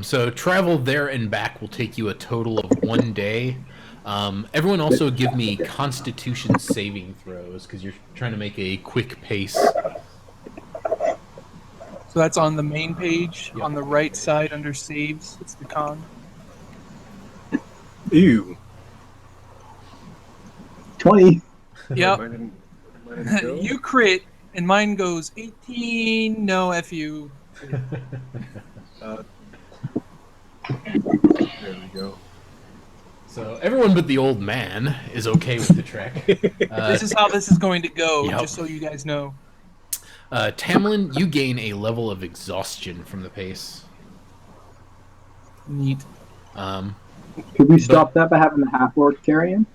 So travel there and back will take you a total of 1 day. Everyone also give me Constitution saving throws because you're trying to make a quick pace. So that's on the main page, Yep. on the right side under saves. It's the con. Ew. 20. Yep. Mine didn't go. You crit, and mine goes 18. No, F you. There we go. So everyone but the old man is okay with the trek. This is how this is going to go, Yep. just so you guys know. Tamlin, you gain a level of exhaustion from the pace. Neat. Could we stop that by having the half-orc carry him?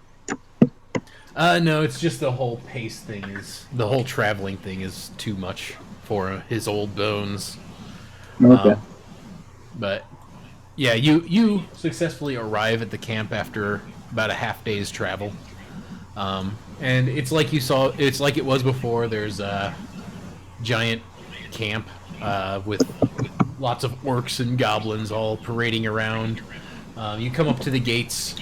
No, it's just the whole pace thing the whole traveling thing is too much for his old bones. Okay. But yeah, you successfully arrive at the camp after about a half day's travel, and it's like it's like it was before. There's a giant camp with lots of orcs and goblins all parading around. You come up to the gates,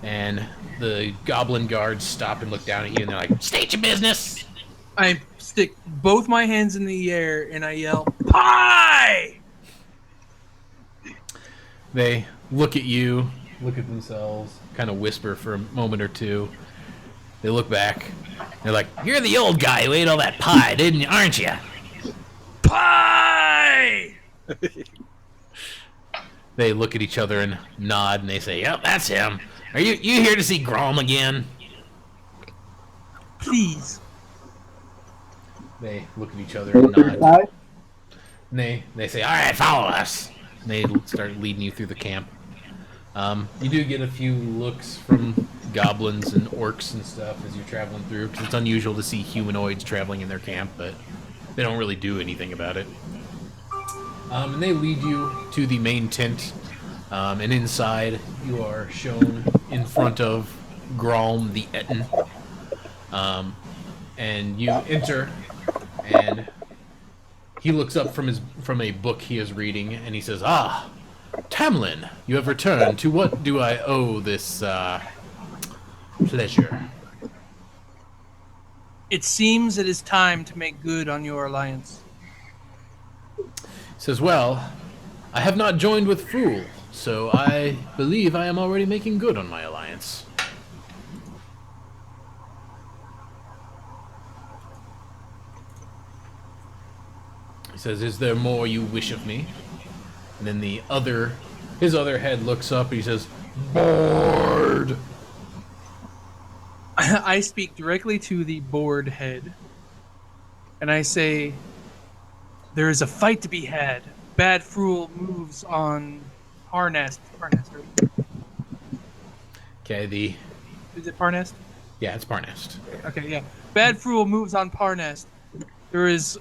and the goblin guards stop and look down at you, and they're like, "State your business." I stick both my hands in the air and I yell, "Pie!" They look at you, look at themselves, kind of whisper for a moment or two. They look back. They're like, "You're the old guy who ate all that pie, aren't you?" Pie! They look at each other and nod, and they say, "Yep, that's him. Are you here to see Grom again?" Please. They look at each other For the and first nod. time? And they say, "All right, follow us." And they start leading you through the camp. You do get a few looks from goblins and orcs and stuff as you're traveling through, because it's unusual to see humanoids traveling in their camp, but they don't really do anything about it. And they lead you to the main tent, and inside you are shown in front of Gralm the Etten. And you enter, and he looks up from a book he is reading, and he says, "Ah, Tamlin, you have returned. To what do I owe this pleasure?" It seems it is time to make good on your alliance. He says, "Well, I have not joined with Fruul, so I believe I am already making good on my alliance." He says, "Is there more you wish of me?" And then his other head looks up and he says, "Bored." I speak directly to the board head, and I say, "There is a fight to be had. Bad Fruul moves on Parnast. Parnast, right? Okay, Is it Parnast? yeah, it's Parnast. Okay, yeah. Bad Fruul moves on Parnast. There is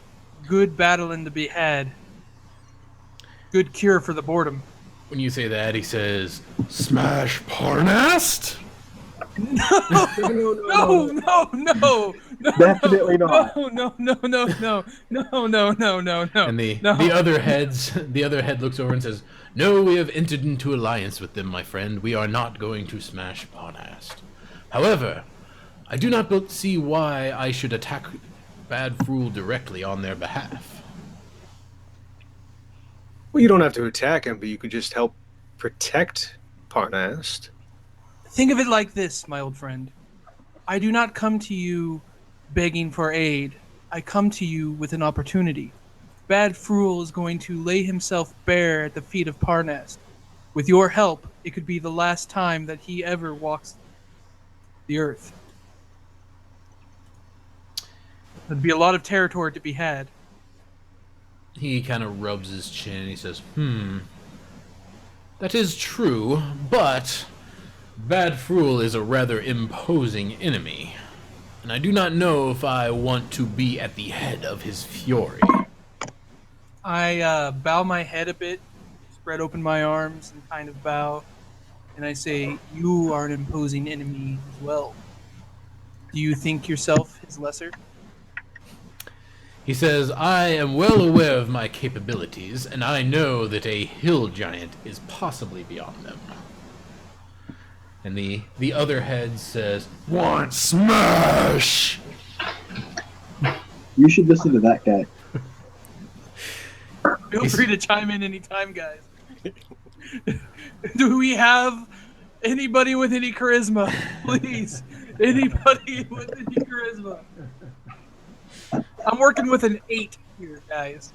good battling to be had. Good cure for the boredom." When you say that, he says, "Smash Parnast?" No. Definitely not. No. And the other head looks over and says, "No, we have entered into alliance with them, my friend. We are not going to smash Parnast. However, I do not see why I should attack Bad Fruul directly on their behalf." Well, you don't have to attack him, but you could just help protect Parnast. Think of it like this, my old friend. I do not come to you begging for aid. I come to you with an opportunity. Bad Fruul is going to lay himself bare at the feet of Parnast. With your help, it could be the last time that he ever walks the earth. There'd be a lot of territory to be had. He kind of rubs his chin and he says, "That is true, but Bad Fruul is a rather imposing enemy, and I do not know if I want to be at the head of his fury." I bow my head a bit, spread open my arms, and kind of bow, and I say, "You are an imposing enemy as well. Do you think yourself his lesser?" He says, "I am well aware of my capabilities, and I know that a hill giant is possibly beyond them." And the other head says, "Want smash?" You should listen to that guy. Feel free to chime in anytime, guys. Do we have anybody with any charisma? Please. Anybody with any charisma? I'm working with an 8 here, guys.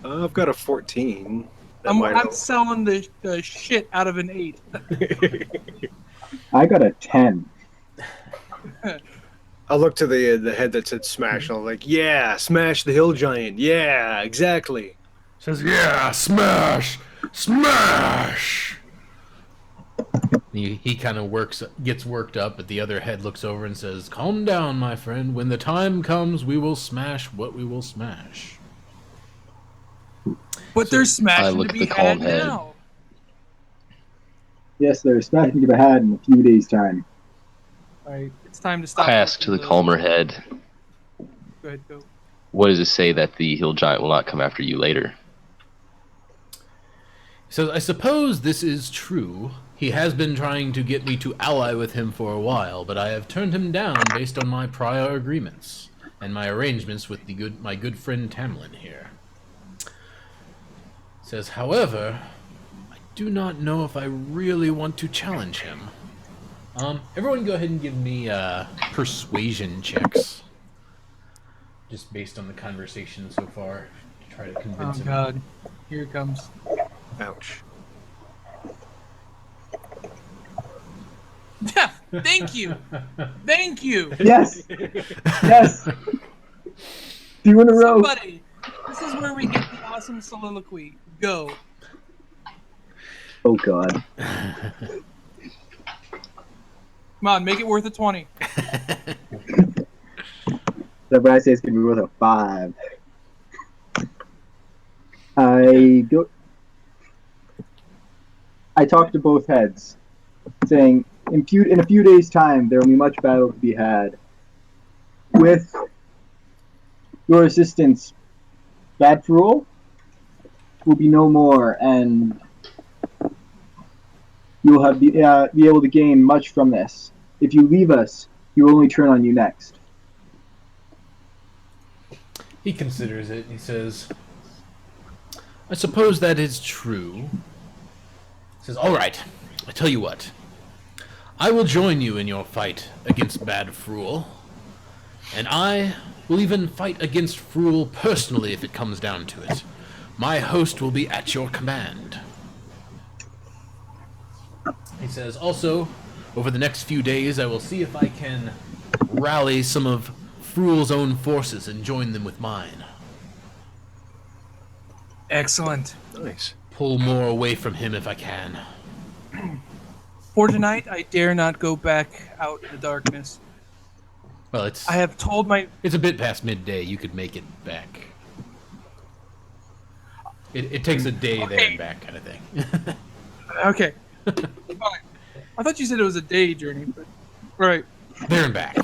I've got a 14. That I'm might help. selling the shit out of an 8. I got a 10. I looked to the head that said smash, and I was like, "Yeah, smash the hill giant. Yeah, exactly." Says, "Yeah, smash! Smash!" He kind of gets worked up, but the other head looks over and says, "Calm down, my friend. When the time comes, we will smash what we will smash." But there's smashing look to at be the calm had head. now. Yes, there's smashing to be had in a few days' time. Alright, it's time to stop. I ask to the calmer head, Go ahead, go. what does it say that the hill giant will not come after you later? He says, "I suppose this is true. He has been trying to get me to ally with him for a while, but I have turned him down based on my prior agreements and my arrangements with my good friend Tamlin here." He says, "However, I do not know if I really want to challenge him." Everyone go ahead and give me persuasion checks. Just based on the conversation so far, to try to Oh convince him. god. Here it comes. Ouch. Yeah, thank you. Thank you. Yes! Yes! 2 in a row. Somebody. This is where we get the awesome soliloquy. Go. Oh, God. Come on, make it worth a 20. Whatever I say is going to be worth a 5. I talk to both heads, saying, in a few days' time, there will be much battle to be had. With your assistance, Bad Fruul will be no more, and you will be able to gain much from this. If you leave us, he will only turn on you next. He considers it. He says, "I suppose that is true." He says, "All right, I tell you what. I will join you in your fight against Bad Fruul. And I will even fight against Fruul personally if it comes down to it. My host will be at your command. He says, also, over the next few days, I will see if I can rally some of Fruul's own forces and join them with mine. Excellent. Nice. Pull more away from him if I can. For tonight, I dare not go back out in the darkness. Well, I have told my... it's a bit past midday. You could make it back. It takes a day there and back kind of thing. Okay. Fine. I thought you said it was a day journey, but... Right. There and back.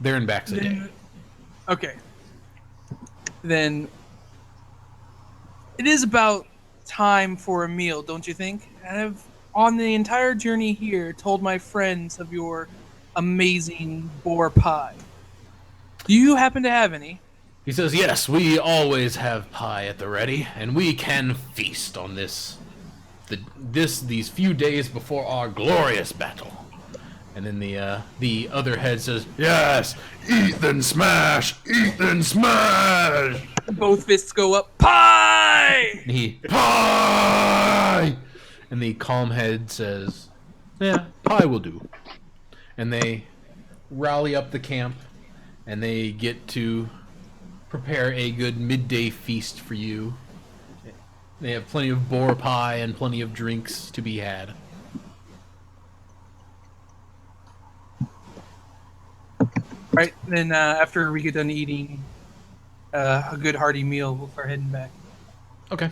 There and back's a day. Okay. Then... It is about time for a meal, don't you think? I have, on the entire journey here, told my friends of your amazing boar pie. Do you happen to have any? He says, yes, we always have pie at the ready, and we can feast on these few days before our glorious battle. And then the other head says, yes, eat then smash, eat then smash. Both fists go up. Pie! And he, pie! And the calm head says, yeah, pie will do. And they rally up the camp, and they get to prepare a good midday feast for you. They have plenty of boar pie and plenty of drinks to be had. Right, then after we get done eating a good hearty meal, we'll start heading back. Okay.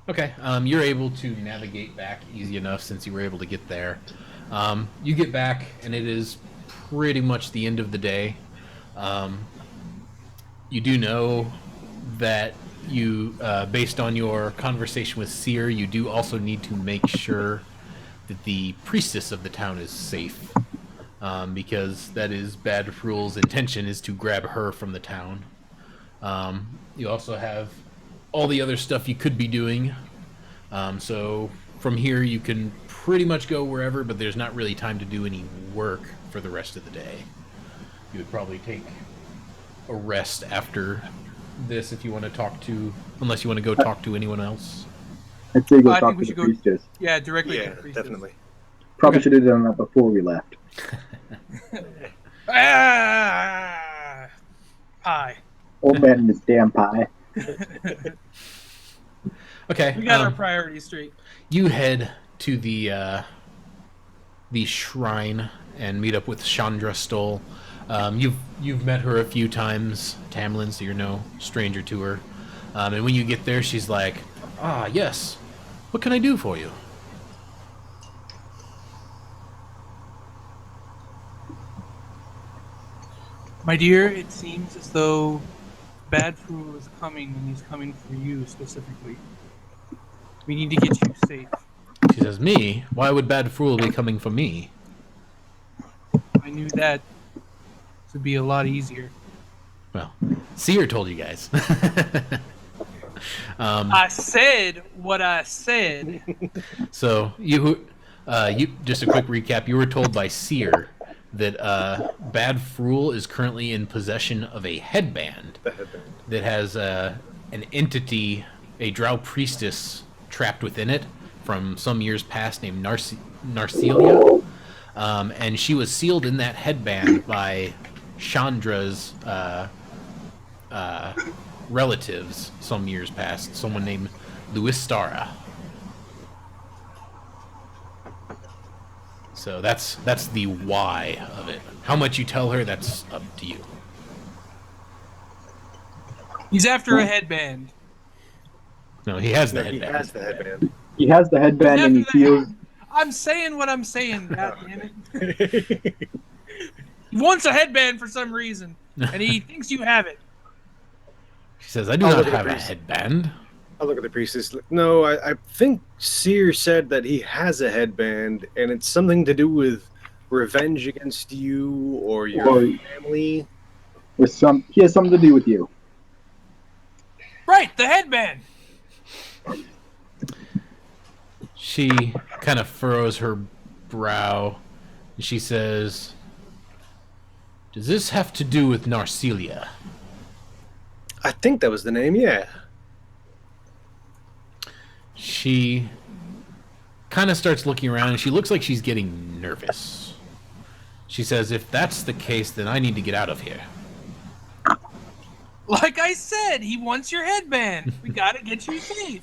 Okay, you're able to navigate back easy enough since you were able to get there. You get back, and it is pretty much the end of the day. You do know that you, based on your conversation with Seer, you do also need to make sure that the priestess of the town is safe, because that is Bad Fruul's intention, is to grab her from the town. You also have all the other stuff you could be doing. So from here you can pretty much go wherever, but there's not really time to do any work for the rest of the day. You would probably take a rest after this if you want to talk to, unless you want to go talk to anyone else. I'd say go I talk think we to the should go- priestess. Yeah, directly to Yeah, the priestess. definitely. Probably Okay. should have done that before we left. Ah! Pie. Old man and his damn pie. Okay. We got our priorities straight. You head to the shrine and meet up with Chandra Stoll. You've met her a few times, Tamlin, so you're no stranger to her. And when you get there, she's like, "Ah, yes. What can I do for you?" My dear, it seems as though Bad Fruul is coming, and he's coming for you specifically. We need to get you safe. She says, "Me? Why would Bad Fruul be coming for me?" I knew that would be a lot easier. Well, Seer told you guys. I said what I said. So you just a quick recap. You were told by Seer that Bad Fruul is currently in possession of a headband The headband. that has an entity, a drow priestess, trapped within it from some years past named Narcelia. And she was sealed in that headband by Chandra's relatives some years past, someone named Luistara. So that's the why of it. How much you tell her, that's up to you. He's after a headband. No, he has the No, he headband. has the headband. He has the headband and he After that- feels. I'm saying what I'm saying, God damn it. He wants a headband for some reason, and he thinks you have it. She says, "I do I'll not look at the have a priest. headband." I look at the priestess. No, I think Seer said that he has a headband, and it's something to do with revenge against you or your Or- family. He has something to do with you. Right, the headband. She kind of furrows her brow. And she says, Does this have to do with Narcelia? I think that was the name, yeah. She kind of starts looking around, and she looks like she's getting nervous. She says, if that's the case, then I need to get out of here. Like I said, he wants your headband. We gotta get you safe.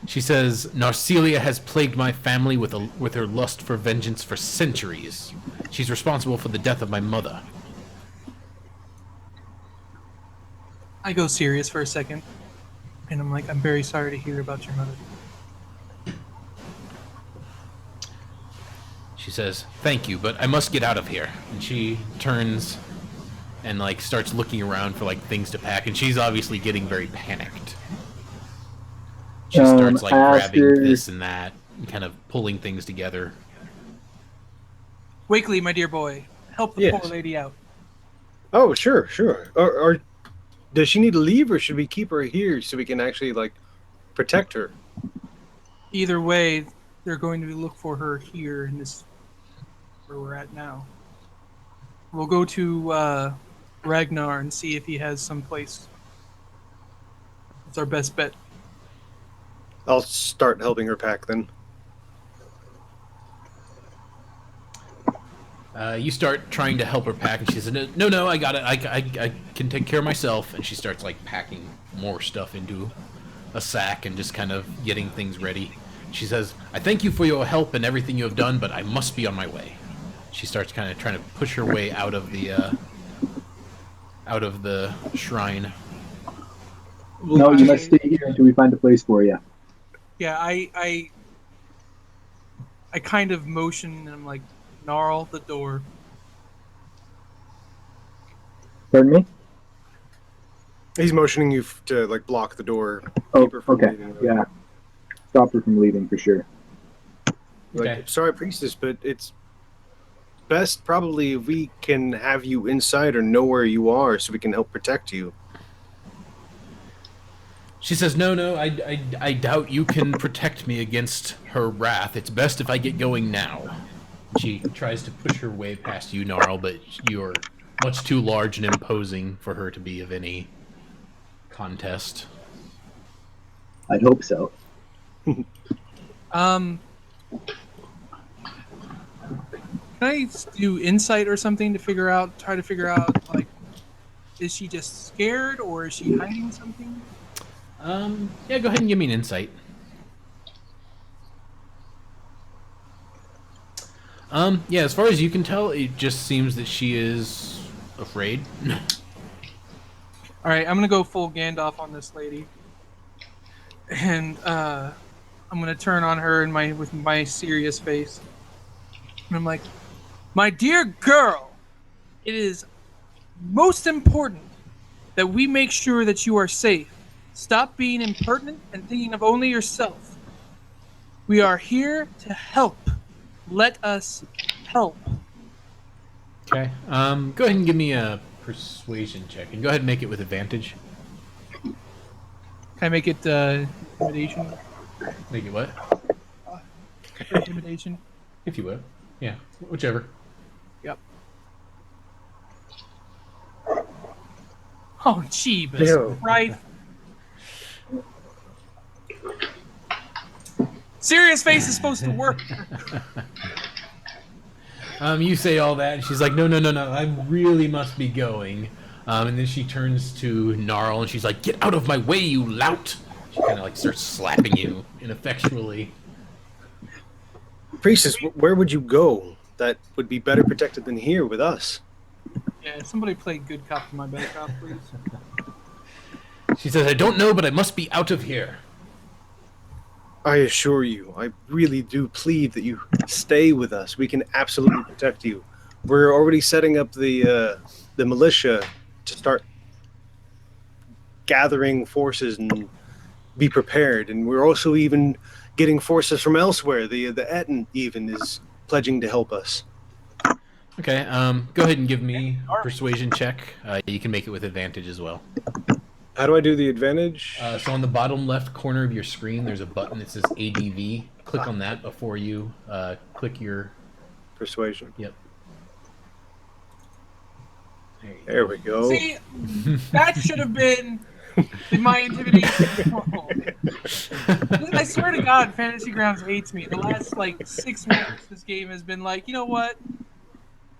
She says, Narcelia has plagued my family with her lust for vengeance for centuries. She's responsible for the death of my mother. I go serious for a second, and I'm like, I'm very sorry to hear about your mother. She says, thank you, but I must get out of here. And she turns and, like, starts looking around for, like, things to pack, and she's obviously getting very panicked. She starts, like, grabbing this and that, and kind of pulling things together. Wakely, my dear boy, help the poor lady out. Oh, sure. Or does she need to leave, or should we keep her here so we can actually, like, protect her? Either way, they're going to look for her here in this, where we're at now. We'll go to Ragnar and see if he has some place. It's our best bet. I'll start helping her pack then. You start trying to help her pack, and she says, no, I got it. I can take care of myself. And she starts, like, packing more stuff into a sack and just kind of getting things ready. She says, I thank you for your help and everything you have done, but I must be on my way. She starts kind of trying to push her way out of the shrine. No, you must stay here until we find a place for you. Yeah, I kind of motion, and I'm like, gnarl the door. Pardon me? He's motioning you to, like, block the door. Oh, Keep her from okay. leaving. Yeah. Stop her from leaving for sure. Like, Okay. sorry, priestess, but it's best probably if we can have you inside or know where you are so we can help protect you. She says, no, I doubt you can protect me against her wrath. It's best if I get going now. She tries to push her way past you, Gnarl, but you're much too large and imposing for her to be of any contest. I'd hope so. Can I do insight or something to try to figure out, like, is she just scared or is she hiding something? Yeah, go ahead and give me an insight. Yeah, as far as you can tell, it just seems that she is afraid. Alright, I'm gonna go full Gandalf on this lady. And, I'm gonna turn on her with my serious face. And I'm like, my dear girl, it is most important that we make sure that you are safe. Stop being impertinent and thinking of only yourself. We are here to help. Let us help. Okay. Go ahead and give me a persuasion check, and go ahead and make it with advantage. Can I make it intimidation? Make it what? Intimidation. If you will. Yeah, whichever. Yep. Oh, Jeebus. Ew. Right. Serious face is supposed to work. You say all that, and she's like, no, I really must be going. And then she turns to Gnarl, and she's like, get out of my way, you lout! She kind of, like, starts slapping you ineffectually. Priestess, where would you go that would be better protected than here with us? Yeah, somebody play good cop to my bad cop, please. She says, I don't know, but I must be out of here. I assure you, I really do plead that you stay with us. We can absolutely protect you. We're already setting up the militia to start gathering forces and be prepared. And we're also even getting forces from elsewhere. The Etten even is pledging to help us. Okay, go ahead and give me a persuasion check. You can make it with advantage as well. How do I do the advantage? So on the bottom left corner of your screen, there's a button that says ADV. Click on that before you click your... Persuasion. Yep. There we go. See, that should have been in my intimidation roll. I swear to God, Fantasy Grounds hates me. The last, 6 weeks, this game has been like, you know what?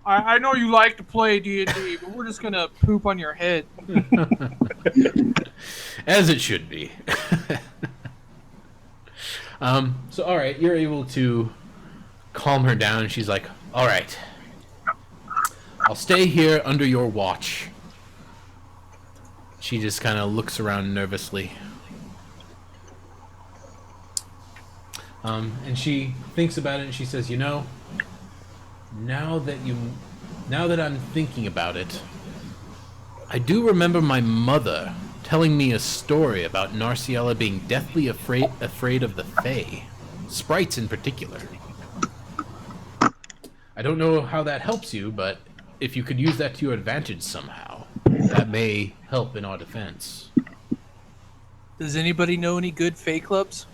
I know you like to play D&D, but we're just going to poop on your head. As it should be. So, all right, you're able to calm her down. She's like, all right, I'll stay here under your watch. She just kind of looks around nervously. And she thinks about it and she says, now that I'm thinking about it, I do remember my mother telling me a story about Narciella being deathly afraid of the Fae, sprites in particular. I don't know how that helps you, but if you could use that to your advantage somehow, that may help in our defense. Does anybody know any good Fae clubs?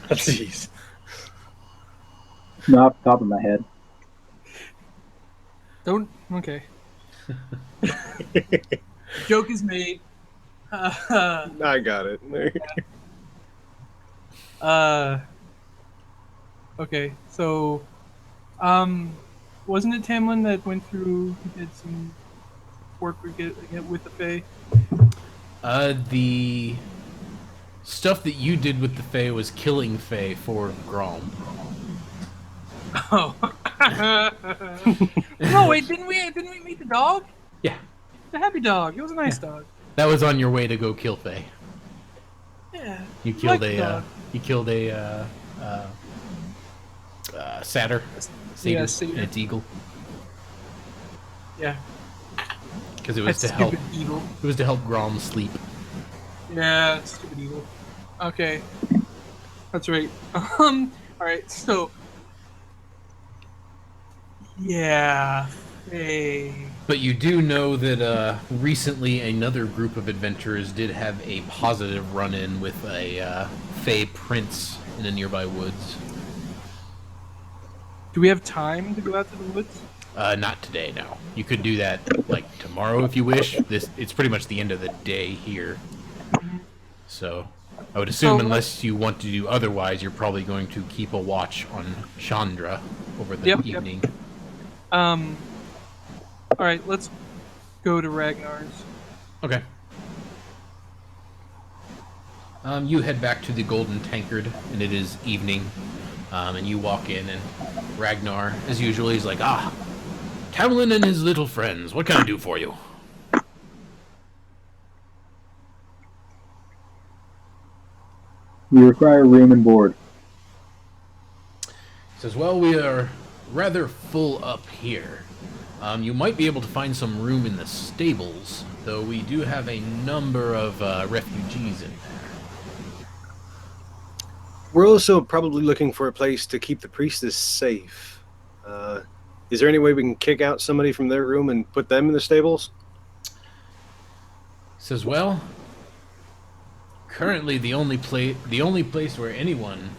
Jeez. Not off the top of my head. Don't. Okay. Joke is made. I got it. Okay, so, wasn't it Tamlin that went through, he did some work with the Fae? The stuff that you did with the Fae was killing Fae for Grom. Oh. No, wait, didn't we meet the dog? Yeah. The happy dog. It was a nice dog. That was on your way to go kill Fae. Yeah. You killed the dog. satyr. Yeah, And satyr. its eagle. Yeah. Because it was That to help. stupid eagle. It was to help Grom sleep. Yeah, stupid eagle. Okay. That's right. Alright, so. Yeah. Hey. But you do know that recently another group of adventurers did have a positive run-in with a Fae prince in a nearby woods. Do we have time to go out to the woods? Not today, no. You could do that tomorrow if you wish. It's pretty much the end of the day here. So I would assume unless you want to do otherwise, you're probably going to keep a watch on Chandra over the evening. Alright, let's go to Ragnar's. Okay. You head back to the Golden Tankard, and it is evening. And you walk in, and Ragnar, as usual, he's like, Tamlin and his little friends, what can I do for you? We require room and board. He says, well, we are rather full up here. You might be able to find some room in the stables, though we do have a number of refugees in there. We're also probably looking for a place to keep the priestess safe. Is there any way we can kick out somebody from their room and put them in the stables? He says, well, currently the only place where anyone,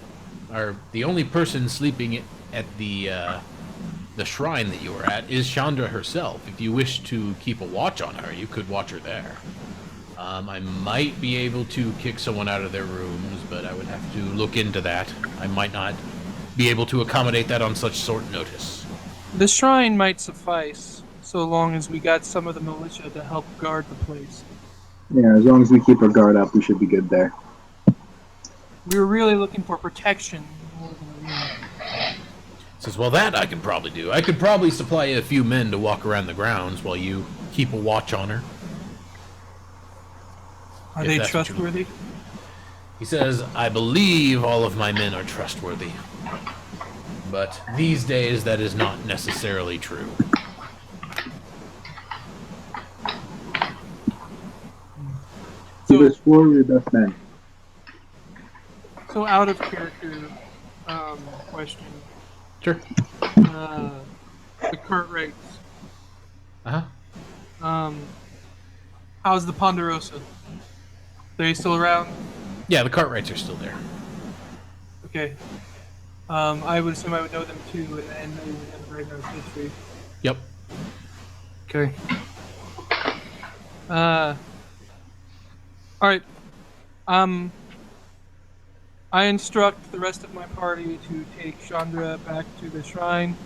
or the only person sleeping at the shrine that you were at is Chandra herself. If you wish to keep a watch on her, you could watch her there. I might be able to kick someone out of their rooms, but I would have to look into that. I might not be able to accommodate that on such short notice. The shrine might suffice, so long as we got some of the militia to help guard the place. Yeah, as long as we keep our guard up, we should be good there. We were really looking for protection more than a room. Says, well, that I could probably do. I could probably supply a few men to walk around the grounds while you keep a watch on her. Are If they that's what you want. trustworthy? He says, I believe all of my men are trustworthy. But these days, that is not necessarily true. So there's 4 of your best men. So out of character question. Sure. The cart rates. Uh-huh. How's the Ponderosa? Are they still around? Yeah, the Cartwrights are still there. Okay. I would assume I would know them too, and they would have Ragnar's history. Yep. Okay. All right. I instruct the rest of my party to take Chandra back to the shrine,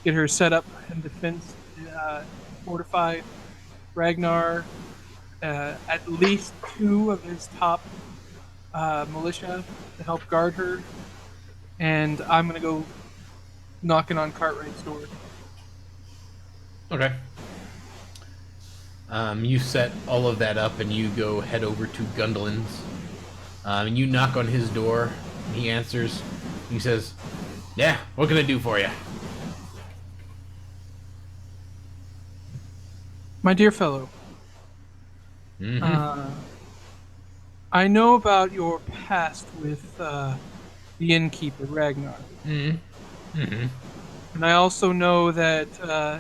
get her set up and defense, fortified. Ragnar, at least 2 of his top militia to help guard her, and I'm gonna go knocking on Cartwright's door. Okay. You set all of that up, and you go head over to Gundelin's. And you knock on his door, and he answers. He says, "Yeah, what can I do for you?" My dear fellow, Mm-hmm. I know about your past with the innkeeper, Ragnar. Mm-hmm. Mm-hmm. And I also know that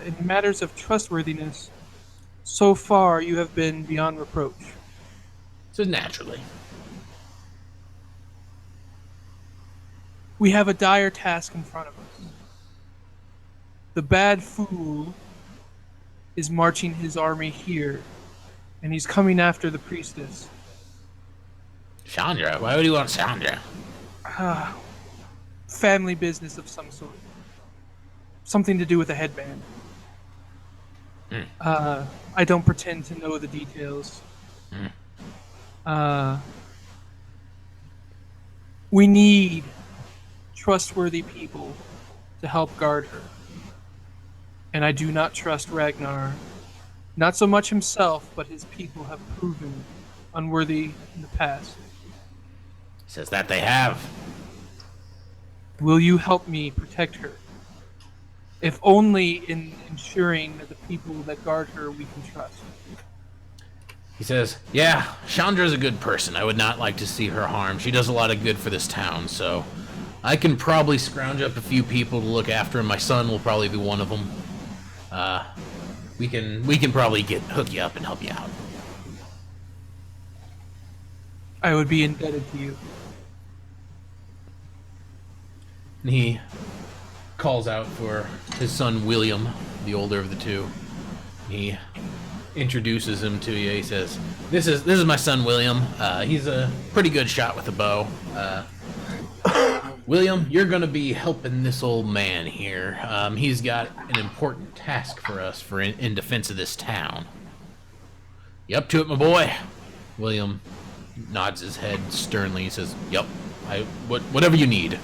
in matters of trustworthiness, so far you have been beyond reproach. So naturally. We have a dire task in front of us. The Bad Fruul is marching his army here, and he's coming after the priestess. Chandra? Why would you want Chandra? Family business of some sort. Something to do with a headband. I don't pretend to know the details. We need trustworthy people to help guard her. And I do not trust Ragnar. Not so much himself, but his people have proven unworthy in the past. Says that they have. Will you help me protect her? If only in ensuring that the people that guard her we can trust. He says, "Yeah, Chandra's a good person. I would not like to see her harmed. She does a lot of good for this town, so I can probably scrounge up a few people to look after him. My son will probably be one of them. We can probably hook you up and help you out." I would be indebted to you. And he calls out for his son William, the older of the two. He introduces him to you. He says, "This is my son William. He's a pretty good shot with a bow. William, you're gonna be helping this old man here. He's got an important task for us in defense of this town. You up to it, my boy?" William nods his head sternly. He says, "Yep. Whatever you need."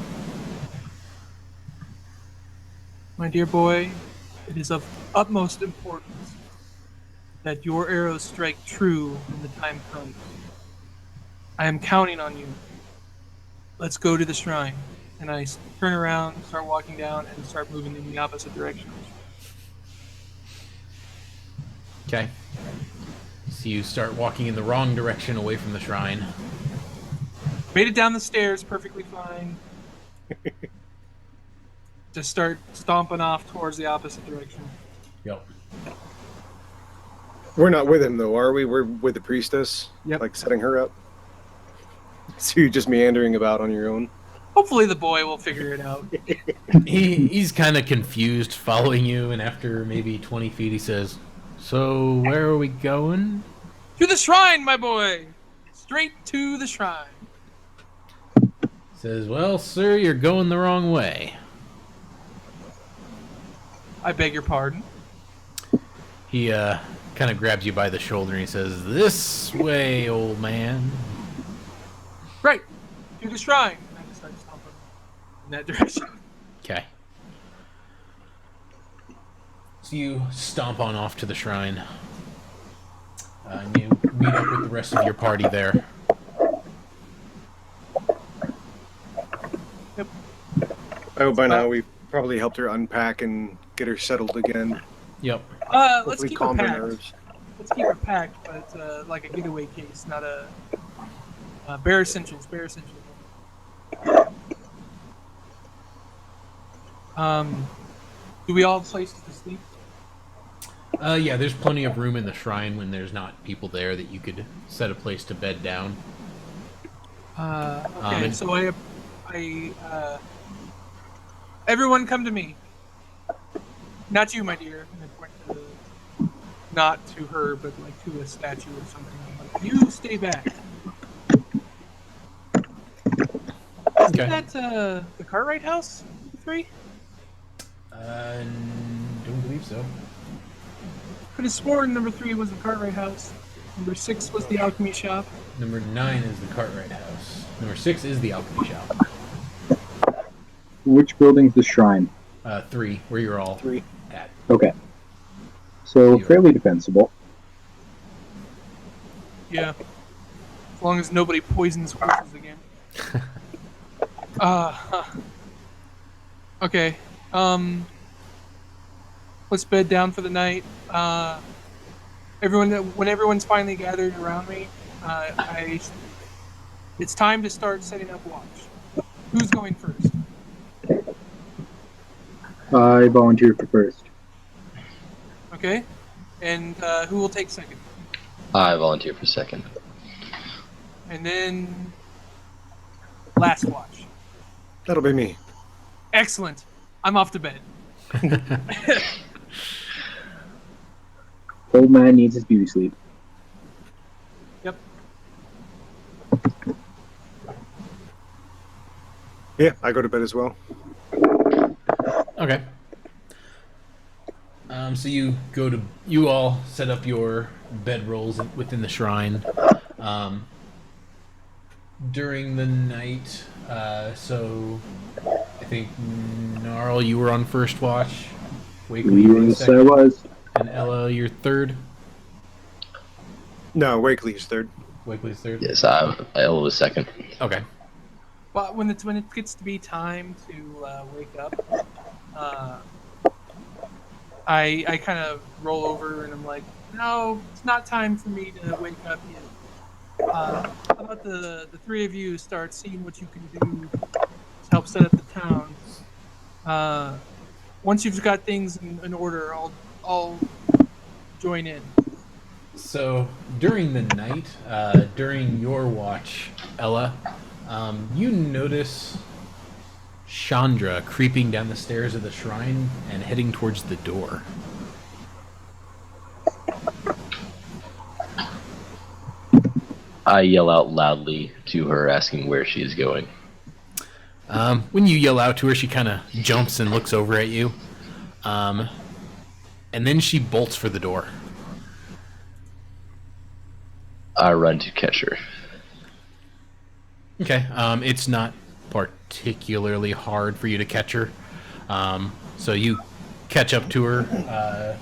My dear boy, it is of utmost importance that your arrows strike true when the time comes. I am counting on you. Let's go to the shrine. And I turn around, start walking down, and start moving in the opposite direction. Okay. So you start walking in the wrong direction away from the shrine. Made it down the stairs perfectly fine. Just start stomping off towards the opposite direction. Yep. We're not with him though, are we? We're with the priestess. Yep. Like setting her up. So you're just meandering about on your own. Hopefully the boy will figure it out. He's kind of confused following you, and after maybe 20 feet he says, "So where are we going?" To the shrine, my boy! Straight to the shrine. Says, "Well, sir, you're going the wrong way." I beg your pardon. He kind of grabs you by the shoulder and he says, "This way, old man." Right. To the shrine. And I just start stomping in that direction. Okay. So you stomp on off to the shrine. And you meet up with the rest of your party there. Yep. I hope by now we've probably helped her unpack and get her settled again. Yep. Let's Hopefully keep her calm her packed. nerves. Let's keep her packed, but like a getaway case, not a bare essentials. Bare essentials. Do we all have places to sleep? Yeah, there's plenty of room in the shrine when there's not people there that you could set a place to bed down. Okay, so everyone come to me. Not you, my dear. And I point to not to her, but like to a statue or something. I'm like, you stay back. Isn't Okay. that the Cartwright house? 3? Don't believe so. Could have sworn number 3 was the Cartwright house. Number 6 was the alchemy shop. Number 9 is the Cartwright house. Number 6 is the alchemy shop. Which building's the shrine? 3, where you're all 3. at. Okay. So You. fairly defensible. Yeah. As long as nobody poisons horses again. Okay. Let's bed down for the night. When everyone's finally gathered around me, it's time to start setting up watch. Who's going first? I volunteer for first. Okay. And who will take second? I volunteer for second. And then last watch. That'll be me. Excellent. I'm off to bed. Old man needs his beauty sleep. Yep. Yeah, I go to bed as well. Okay. So you all set up your bedrolls within the shrine. During the night, so I think Gnarl, you were on first watch. Wakely, you were on Yes, I second. was. And Ella, you're third. No, Wakely's third. Wakely's third. Yes, I was second. Okay. But when it gets to be time to wake up, I kind of roll over and I'm like, no, it's not time for me to wake up yet. How about the 3 of you start seeing what you can do to help set up the town? Once you've got things in order, I'll join in. So during the night, during your watch, Ella, you notice Chandra creeping down the stairs of the shrine and heading towards the door. I yell out loudly to her, asking where she is going. When you yell out to her, she kind of jumps and looks over at you. And then she bolts for the door. I run to catch her. Okay. It's not particularly hard for you to catch her. So you catch up to her.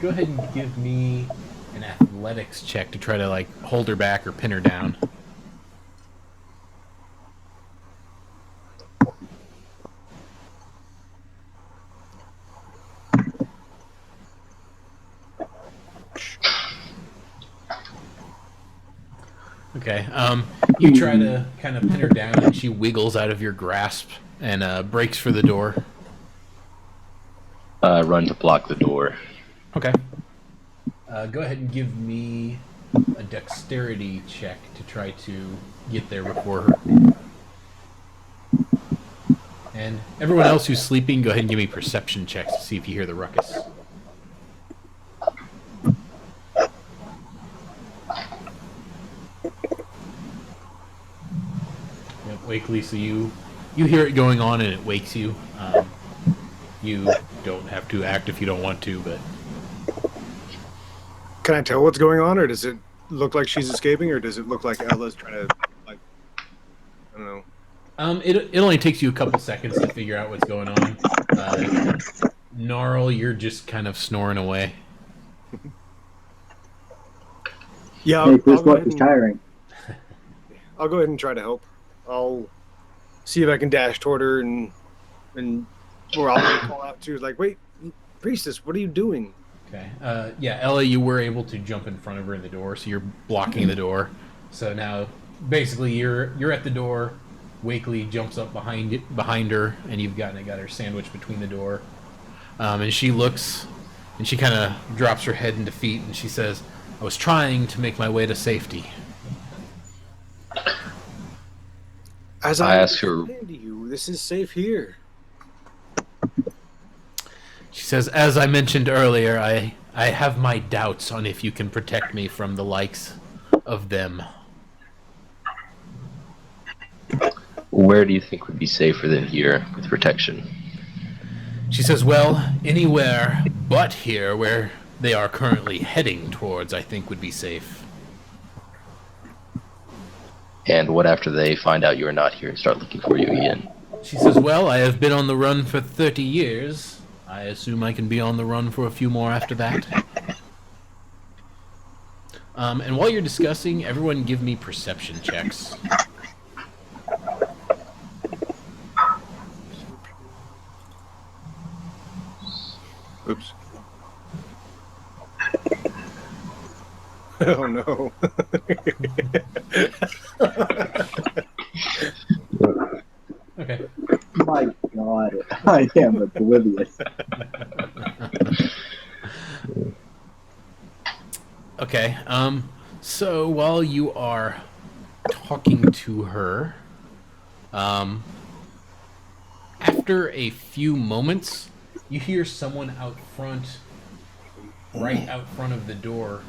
Go ahead and give me an athletics check to try to like hold her back or pin her down. Okay. You try to kind of pin her down, and she wiggles out of your grasp and breaks for the door. I run to block the door. Okay. Go ahead and give me a dexterity check to try to get there before her. And everyone else who's sleeping, go ahead and give me perception checks to see if you hear the ruckus. Yep, Wakely, so you hear it going on and it wakes you. You don't have to act if you don't want to, but... Can I tell what's going on, or does it look like she's escaping, or does it look like Ella's trying to, like, I don't know. It only takes you a couple seconds to figure out what's going on. Gnarl, you're just kind of snoring away. Yeah, Hey, I'll first go watch ahead is and, tiring. I'll go ahead and try to help. I'll see if I can dash toward her and or I'll call out to her, like, wait, priestess, what are you doing? Okay. Yeah, Ella, you were able to jump in front of her in the door, so you're blocking the door. So now, basically, you're at the door. Wakely jumps up behind her, and you've got her sandwiched between the door. And she looks, and she kind of drops her head in defeat, and she says, "I was trying to make my way to safety." As I ask her- understand you, this is safe here. She says, "As I mentioned earlier, I I have my doubts on if you can protect me from the likes of them. Where do you think would be safer than here with protection? She says, well, anywhere but here, where they are currently heading towards, I think would be safe. And what after they find out you're not here and start looking for you again? She says, well, I have been on the run for 30 years. I assume I can be on the run for a few more after that. And while you're discussing, everyone give me perception checks. Oops. Oh no. Okay. My God, I am oblivious. Okay, so while you are talking to her, after a few moments, you hear someone out front, right out front of the door,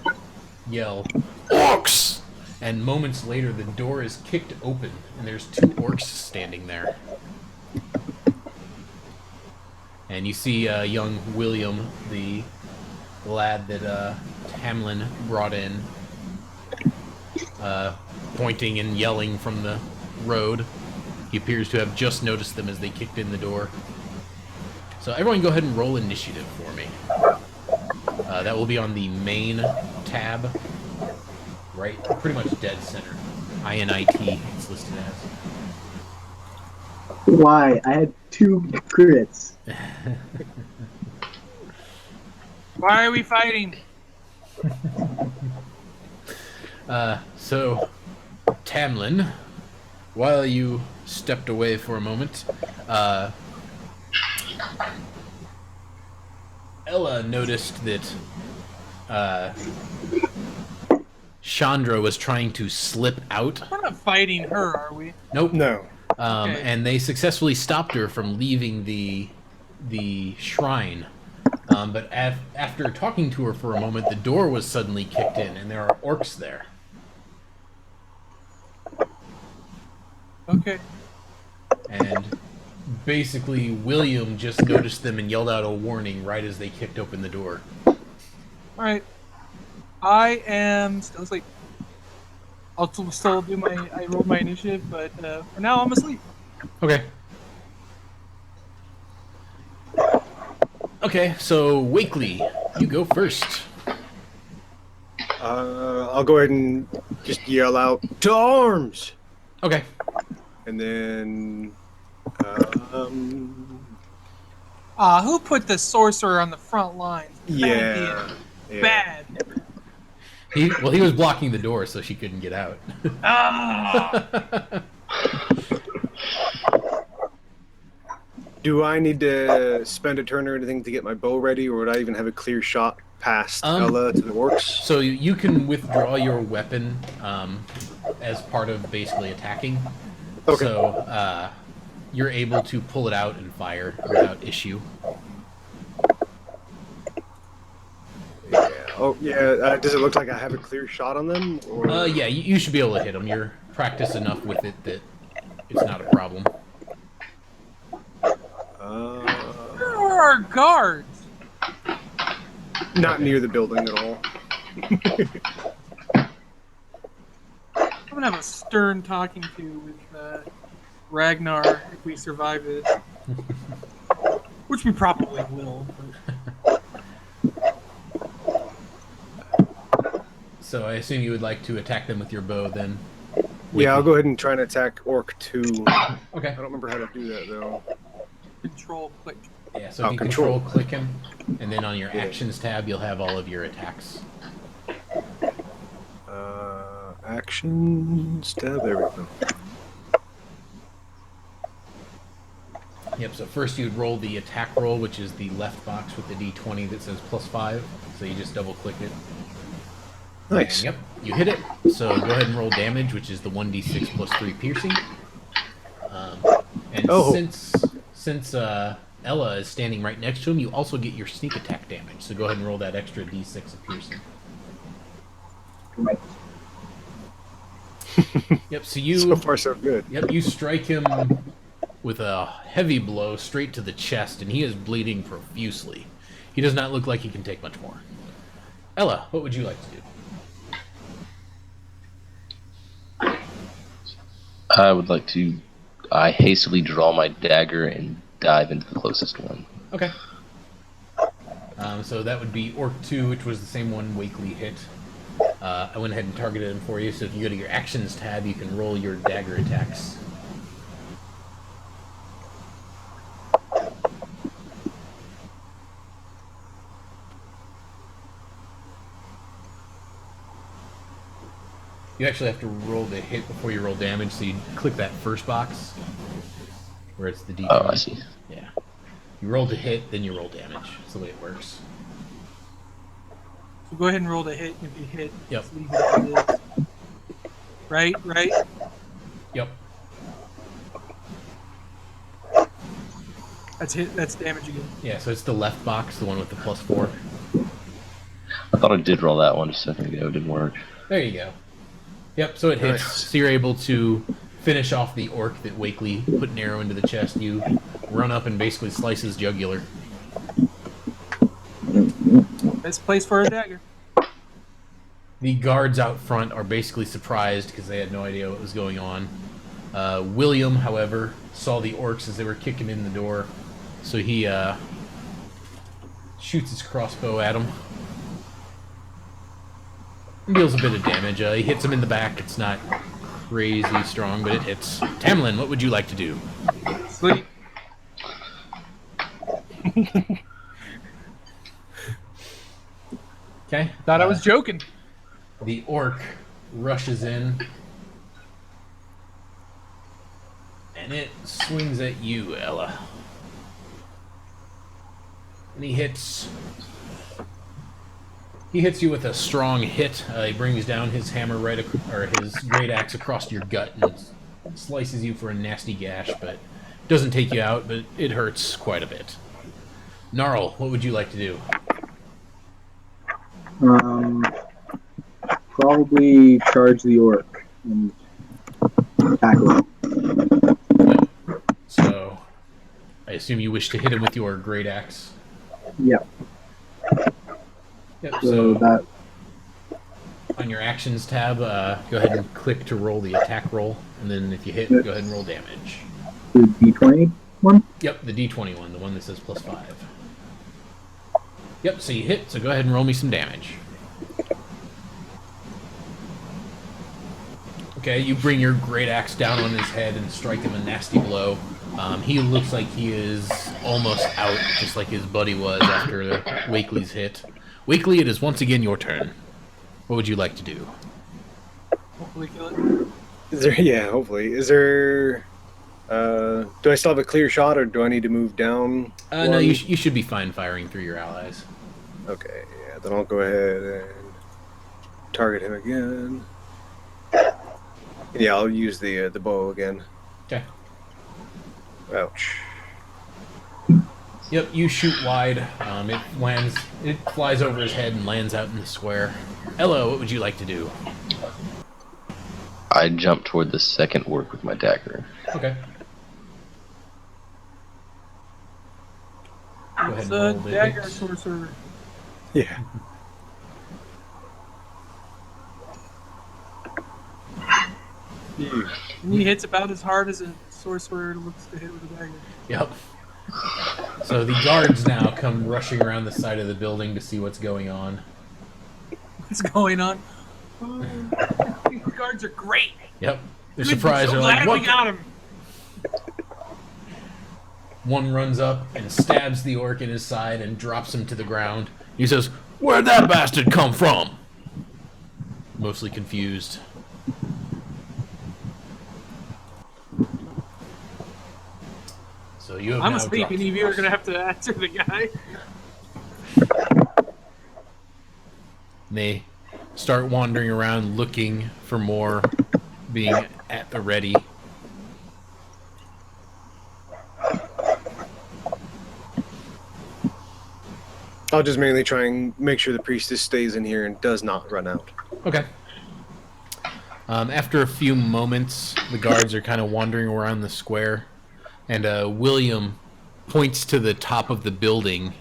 yell, "Orcs!" And moments later, the door is kicked open, and there's 2 orcs standing there. And you see young William, the lad that Tamlin brought in, pointing and yelling from the road. He appears to have just noticed them as they kicked in the door. So everyone go ahead and roll initiative for me. That will be on the main tab, right, pretty much dead center. INIT, it's listed as. Why? I had 2 crits. Why are we fighting? So, Tamlin, while you stepped away for a moment, Ella noticed that Chandra was trying to slip out. We're not fighting her, are we? Nope. No. Okay. And they successfully stopped her from leaving the shrine. But after talking to her for a moment, the door was suddenly kicked in, and there are orcs there. Okay. And basically, William just noticed them and yelled out a warning right as they kicked open the door. Alright. I am still asleep. I'll still do I rolled my initiative, but for now I'm asleep. Okay. Okay, so Wakely, you go first. I'll go ahead and just yell out, "To arms!" Okay. And then, Who put the sorcerer on the front lines? Bad yeah. idea. Bad. He was blocking the door so she couldn't get out. Do I need to spend a turn or anything to get my bow ready, or would I even have a clear shot past Ella to the orcs? So you can withdraw your weapon as part of basically attacking. Okay. So you're able to pull it out and fire without issue. Yeah. Oh, yeah. Does it look like I have a clear shot on them? Or... Yeah, you should be able to hit them. You're practiced enough with it that it's not a problem. Where are our guards? Not near the building at all. I'm gonna have a stern talking to with Ragnar if we survive it. Which we probably will. But... So I assume you would like to attack them with your bow then? Yeah, I'll go ahead and try and attack Orc 2. Okay. I don't remember how to do that, though. Control click. Yeah, so if you control click him, and then on your actions tab, you'll have all of your attacks. Actions tab, there we go. Yep, so first you'd roll the attack roll, which is the left box with the d20 that says +5. So you just double click it. Nice. And, yep, you hit it. So go ahead and roll damage, which is the 1d6 +3 piercing. And since Ella is standing right next to him. You also get your sneak attack damage, so go ahead and roll that extra d6 of piercing. Right. Yep, so you... So far, so good. Yep, you strike him with a heavy blow straight to the chest, and he is bleeding profusely. He does not look like he can take much more. Ella, what would you like to do? I would like to. I hastily draw my dagger and dive into the closest one. Okay. So that would be Orc 2, which was the same one Wakely hit. I went ahead and targeted him for you, so if you go to your Actions tab, you can roll your dagger attacks. You actually have to roll the hit before you roll damage, so you click that first box where it's the D20. Oh, I see. Yeah. You roll the hit, then you roll damage. That's the way it works. So go ahead and roll the hit. If you hit, Yep. just leave it as it is. Right? Yep. That's hit. That's damage again. Yeah, so it's the left box, the one with the +4. I thought I did roll that one just a second ago. It didn't work. There you go. Yep, so it hits. Nice. So you're able to finish off the orc that Wakely put an arrow into the chest. You run up and basically slice his jugular. Best place for a dagger. The guards out front are basically surprised because they had no idea what was going on. William, however, saw the orcs as they were kicking in the door, so he shoots his crossbow at them. And deals a bit of damage. He hits him in the back. It's not crazy strong, but it hits. Tamlin, what would you like to do? Sleep. Okay. Thought I was joking. The orc rushes in, and it swings at you, Ella. And he hits you with a strong hit. He brings down his hammer or his great axe across your gut and slices you for a nasty gash, but doesn't take you out, but it hurts quite a bit. Gnarl, what would you like to do? Probably charge the orc and tackle him. So, I assume you wish to hit him with your great axe. Yep. Yep, So so that on your Actions tab, go ahead and click to roll the attack roll, and then if you hit, go ahead and roll damage. the D20 one. Yep, the D20 one, the one that says +5. Yep, so you hit, so go ahead and roll me some damage. Okay, you bring your great axe down on his head and strike him a nasty blow. He looks like he is almost out, just like his buddy was after Wakely's hit. Wakely, it is once again your turn. What would you like to do? Hopefully kill it. Is there? Yeah, hopefully. Is there? Do I still have a clear shot, or do I need to move down? No, one? you should be fine firing through your allies. Okay, yeah. Then I'll go ahead and target him again. Yeah, I'll use the bow again. Okay. Ouch. Yep, you shoot wide. It flies over his head and lands out in the square. Ella, what would you like to do? I jump toward the second orc with my dagger. Okay. Go ahead It's and a roll the dagger hit. sorcerer. Yeah. Ew. And he hits about as hard as a sorcerer looks to hit with a dagger. Yep. So the guards now come rushing around the side of the building to see what's going on. What's going on? Oh, these guards are great. Yep. They're Good, surprised. I'm so They're like, glad we "What?" got him. One runs up and stabs the orc in his side and drops him to the ground. He says, "Where'd that bastard come from?" Mostly confused. So you have I'm now asleep. dropped Any of you are yours. gonna have to answer the guy. They start wandering around looking for more, being at the ready. I'll just mainly try and make sure the priestess stays in here and does not run out. Okay. After a few moments, the guards are kind of wandering around the square, and William points to the top of the building,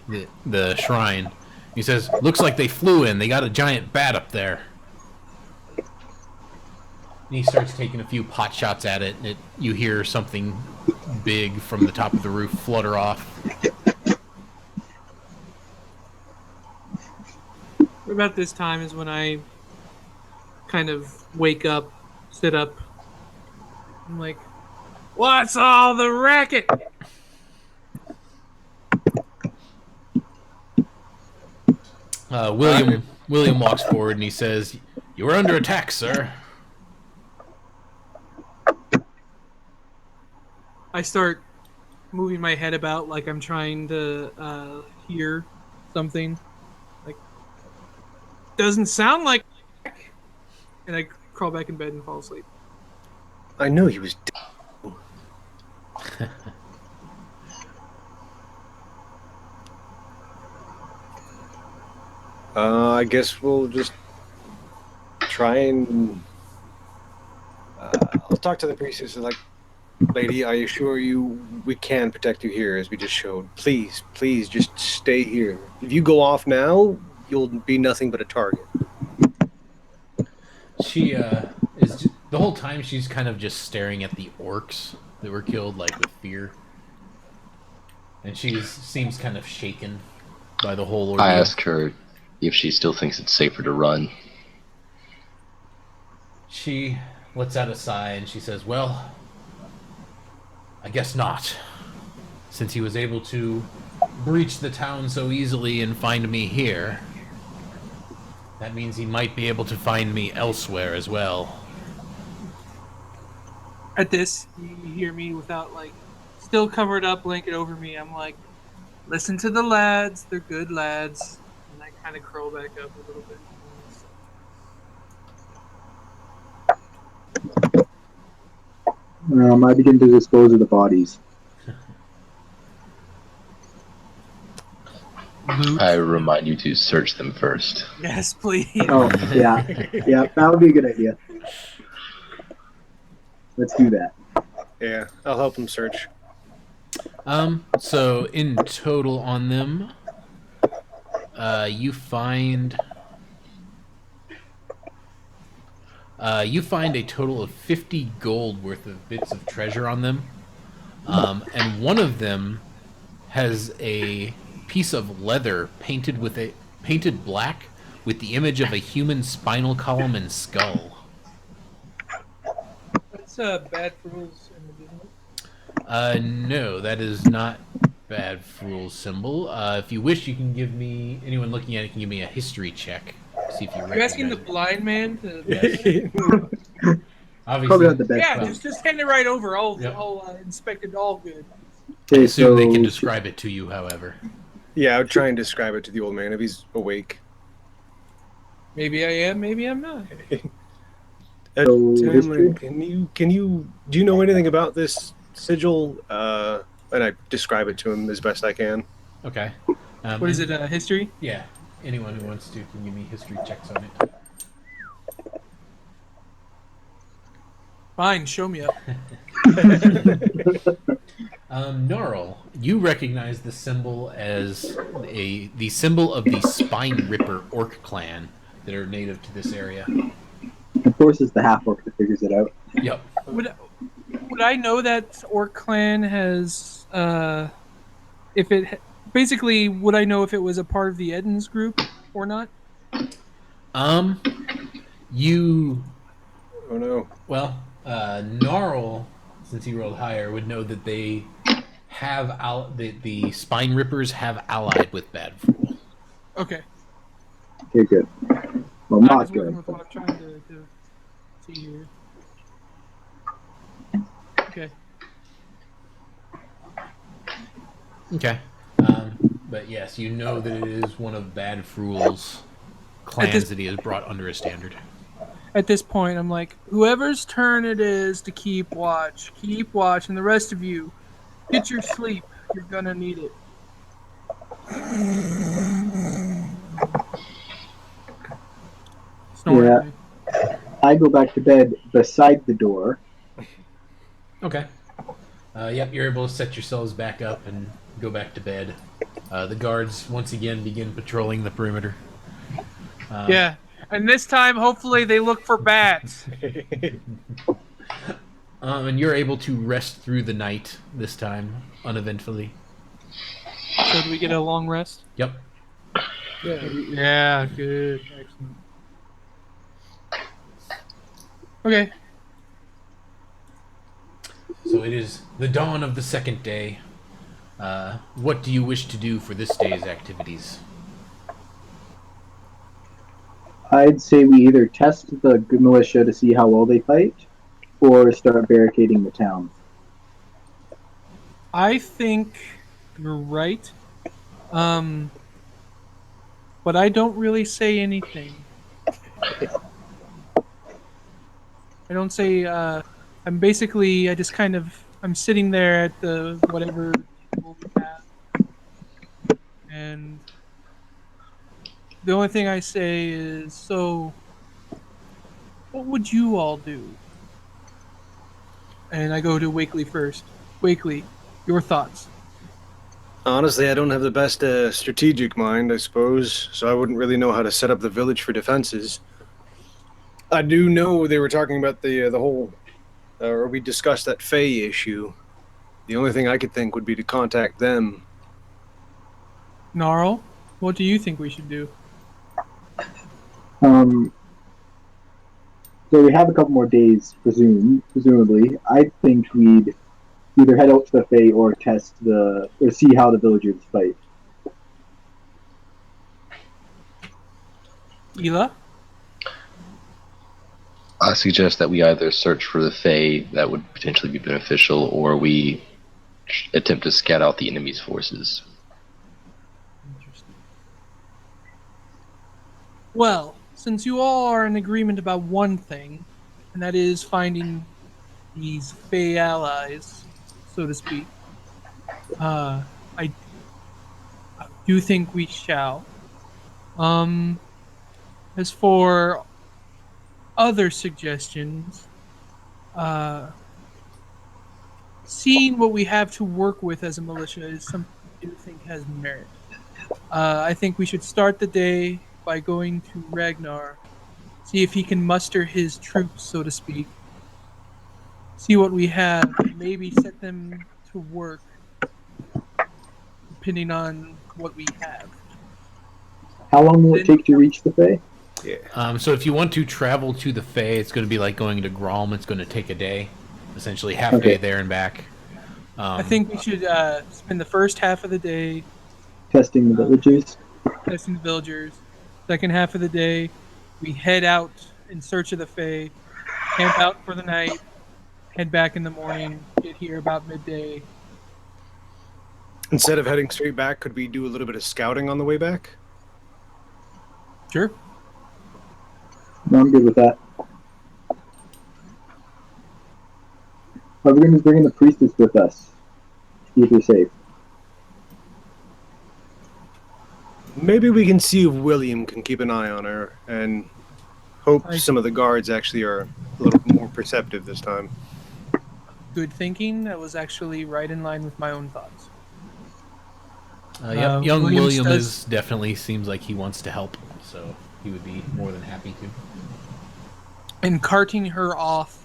the shrine. He says, "Looks like they flew in. They got a giant bat up there." And he starts taking a few pot shots at it, and you hear something big from the top of the roof flutter off. About this time is when I kind of wake up, sit up. I'm like, what's all the racket? William walks forward and he says, "You are under attack, sir." I start moving my head about like I'm trying to hear something. Like, doesn't sound like. And I crawl back in bed and fall asleep. I know he was I guess we'll just try and I'll talk to the priestess and like, lady, I assure you we can protect you here as we just showed. Please, please just stay here. If you go off now, you'll be nothing but a target. She is the whole time she's kind of just staring at the orcs that were killed, like with fear, and she seems kind of shaken by the whole ordeal. I ask her if she still thinks it's safer to run. She lets out a sigh and she says, "Well, I guess not. Since he was able to breach the town so easily and find me here, that means he might be able to find me elsewhere as well." At this, you hear me without like, still covered up, blanket over me. I'm like, listen to the lads. They're good lads. And I kind of curl back up a little bit. I begin to dispose of the bodies. Loot. I remind you to search them first. Yes, please. Oh, yeah. Yeah, that would be a good idea. Let's do that. Yeah, I'll help him search. So in total on them, you find a total of 50 gold worth of bits of treasure on them, and one of them has a piece of leather painted black with the image of a human spinal column and skull. That's Bad Fruul's image, isn't it? No, that is not Bad Fruul's symbol. If you wish, you can give me, anyone looking at it can give me a history check. See if you recognize You're asking the it. blind man to. Obviously, Probably not the best. Yeah, well, just hand it right over. I'll Yep. inspect it all good. I Okay, assume they can so describe it to you, however. Yeah, I would try and describe it to the old man if he's awake. Maybe I am, maybe I'm not. So, history? Tamlin, do you know anything about this sigil? And I describe it to him as best I can. Okay. What is it, history? Yeah. Anyone who wants to can give me history checks on it. Fine, show me up. Gnarl, you recognize the symbol as the symbol of the Spine Ripper Orc clan that are native to this area. of course, it's the half orc that figures it out. Yep. Would I know that Orc clan has if it basically would I know if it was a part of the Eden's group or not? You Oh no. well, Gnarl, since he rolled higher, would know that they have the Spine Rippers have allied with Bad Fruul. Okay. Okay, good. Well, I'm not just working good. with But what I'm trying to see here. Okay. Okay. But yes, you know that it is one of Bad Fruul's clans this- that he has brought under his standard. At this point, I'm like, whoever's turn it is to keep watch, and the rest of you, get your sleep. You're gonna need it. snoring. Yeah. I go back to bed beside the door. Okay. Yep, you're able to set yourselves back up and go back to bed. The guards once again begin patrolling the perimeter. Yeah, and this time, hopefully, they look for bats. And you're able to rest through the night this time, uneventfully. So, do we get a long rest? Yep. Yeah, good, excellent. Okay. So it is the dawn of the second day. What do you wish to do for this day's activities? I'd say we either test the militia to see how well they fight, or start barricading the town. I think you're right. But I don't really say anything. I don't say. I'm basically. I just kind of. I'm sitting there at the whatever table we have, and the only thing I say is, "So, what would you all do?" And I go to Wakely first. Wakely, your thoughts. Honestly, I don't have the best strategic mind, I suppose, so I wouldn't really know how to set up the village for defenses. I do know they were talking about the whole, or we discussed that Fae issue. The only thing I could think would be to contact them. Gnarl, what do you think we should do? Um, so we have a couple more days, presumably. I think we'd either head out to the Fae or or see how the villagers fight. Ela? I suggest that we either search for the Fae that would potentially be beneficial, or we attempt to scout out the enemy's forces. Interesting. Well, since you all are in agreement about one thing, and that is finding these Fey allies, so to speak, I do think we shall. Um, as for other suggestions, uh, seeing what we have to work with as a militia is something I do think has merit. I think we should start the day by going to Ragnar, see if he can muster his troops, so to speak, see what we have, and maybe set them to work depending on what we have. How long will it Then- take to reach the Fae? So if you want to travel to the Fae, it's going to be like going to Grom. It's going to take a day, essentially half Okay. day there and back. I think we should spend the first half of the day Testing the villagers. testing the villagers. Second half of the day, we head out in search of the Fae, camp out for the night, head back in the morning, get here about midday. Instead of heading straight back, could we do a little bit of scouting on the way back? Sure. No, I'm good with that. But we're going to be bringing the priestess with us to keep her safe. Maybe we can see if William can keep an eye on her and hope I- some of the guards actually are a little more perceptive this time. Good thinking. That was actually right in line with my own thoughts. Yep, young Williams William does- is definitely seems like he wants to help, so he would be more than happy to. And carting her off,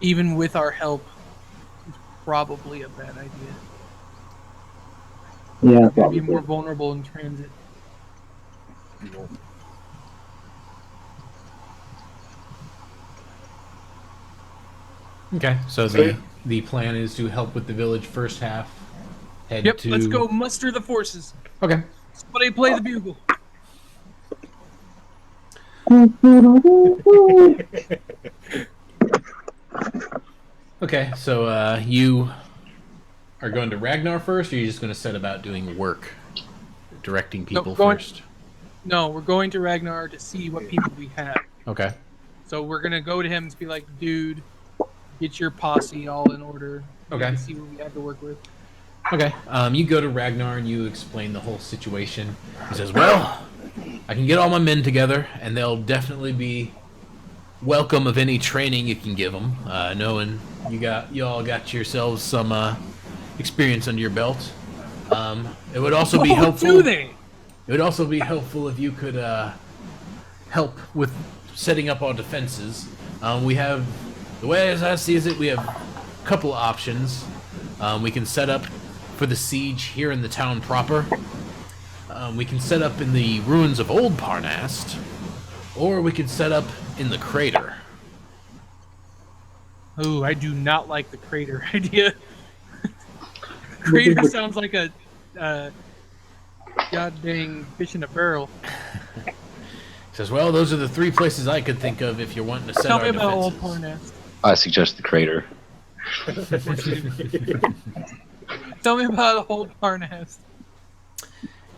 even with our help, is probably a bad idea. Yeah, We're going to probably. be more vulnerable in transit. Okay, so the plan is to help with the village first half. Head Yep, to... let's go muster the forces. Okay. Somebody play the bugle. Okay, so you are going to Ragnar first, or are you just going to set about doing work, directing people going- first? No, we're going to Ragnar to see what people we have. Okay. So we're gonna go to him and be like, dude, get your posse all in order. We Okay. need to see what we have to work with. Okay. You go to Ragnar and you explain the whole situation. He says, "Well, I can get all my men together, and they'll definitely be welcome of any training you can give them. Knowing you all got yourselves some experience under your belt. It would also be helpful. Do they? It would also be helpful if you could help with setting up our defenses. We have, the way as I see it, we have a couple of options. We can set up for the siege here in the town proper. We can set up in the ruins of Old Parnast, or we can set up in the crater." Oh, I do not like the crater idea. Crater sounds like a god dang fish in a barrel. He says, "Well, those are the three places I could think of if you're wanting to set Tell our me about Old defenses." Parnast. I suggest the crater. Tell me about Old Parnast.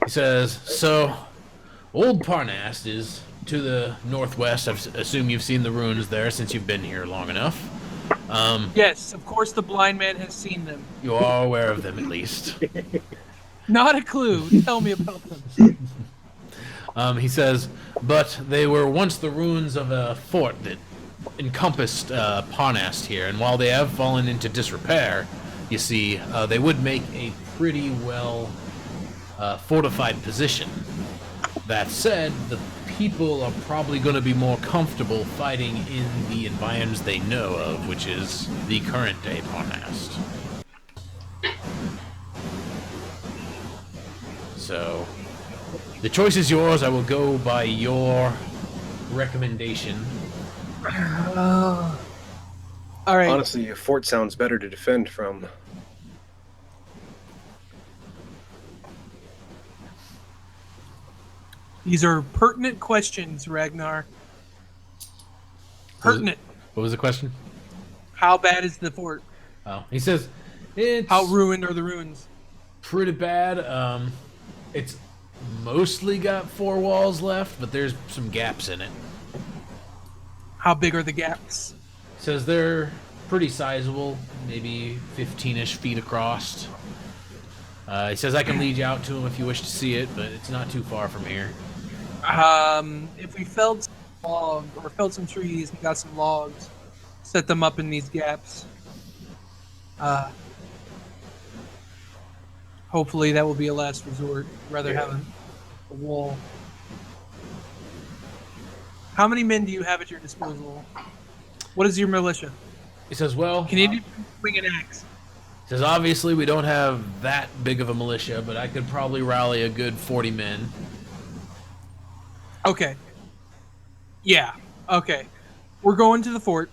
He says, "So, Old Parnast is to the northwest. I assume you've seen the ruins there since you've been here long enough. Yes, of course the blind man has seen them. You are aware of them, at least." Not a clue. Tell me about them. He says, "But they were once the ruins of a fort that encompassed Parnast here, and while they have fallen into disrepair, you see, they would make a pretty well fortified position. That said, the people are probably going to be more comfortable fighting in the environs they know of, which is the current day Parnast. So, the choice is yours. I will go by your recommendation." All right. Honestly, a fort sounds better to defend from. These are pertinent questions, Ragnar. Pertinent. What was the question? How bad is the fort? Oh, he says, it's How ruined are the ruins? pretty bad. It's mostly got four walls left, but there's some gaps in it. How big are the gaps? Says they're pretty sizable, maybe 15-ish feet across. He says I can lead you out to them if you wish to see it, but it's not too far from here. If we felled some logs or felled some trees and got some logs, set them up in these gaps. Hopefully that will be a last resort. Rather have a wall. How many men do you have at your disposal? What is your militia? He says, well, Can you swing an axe? he says obviously we don't have that big of a militia, but I could probably rally a good 40 men. Okay. Yeah. Okay. We're going to the fort.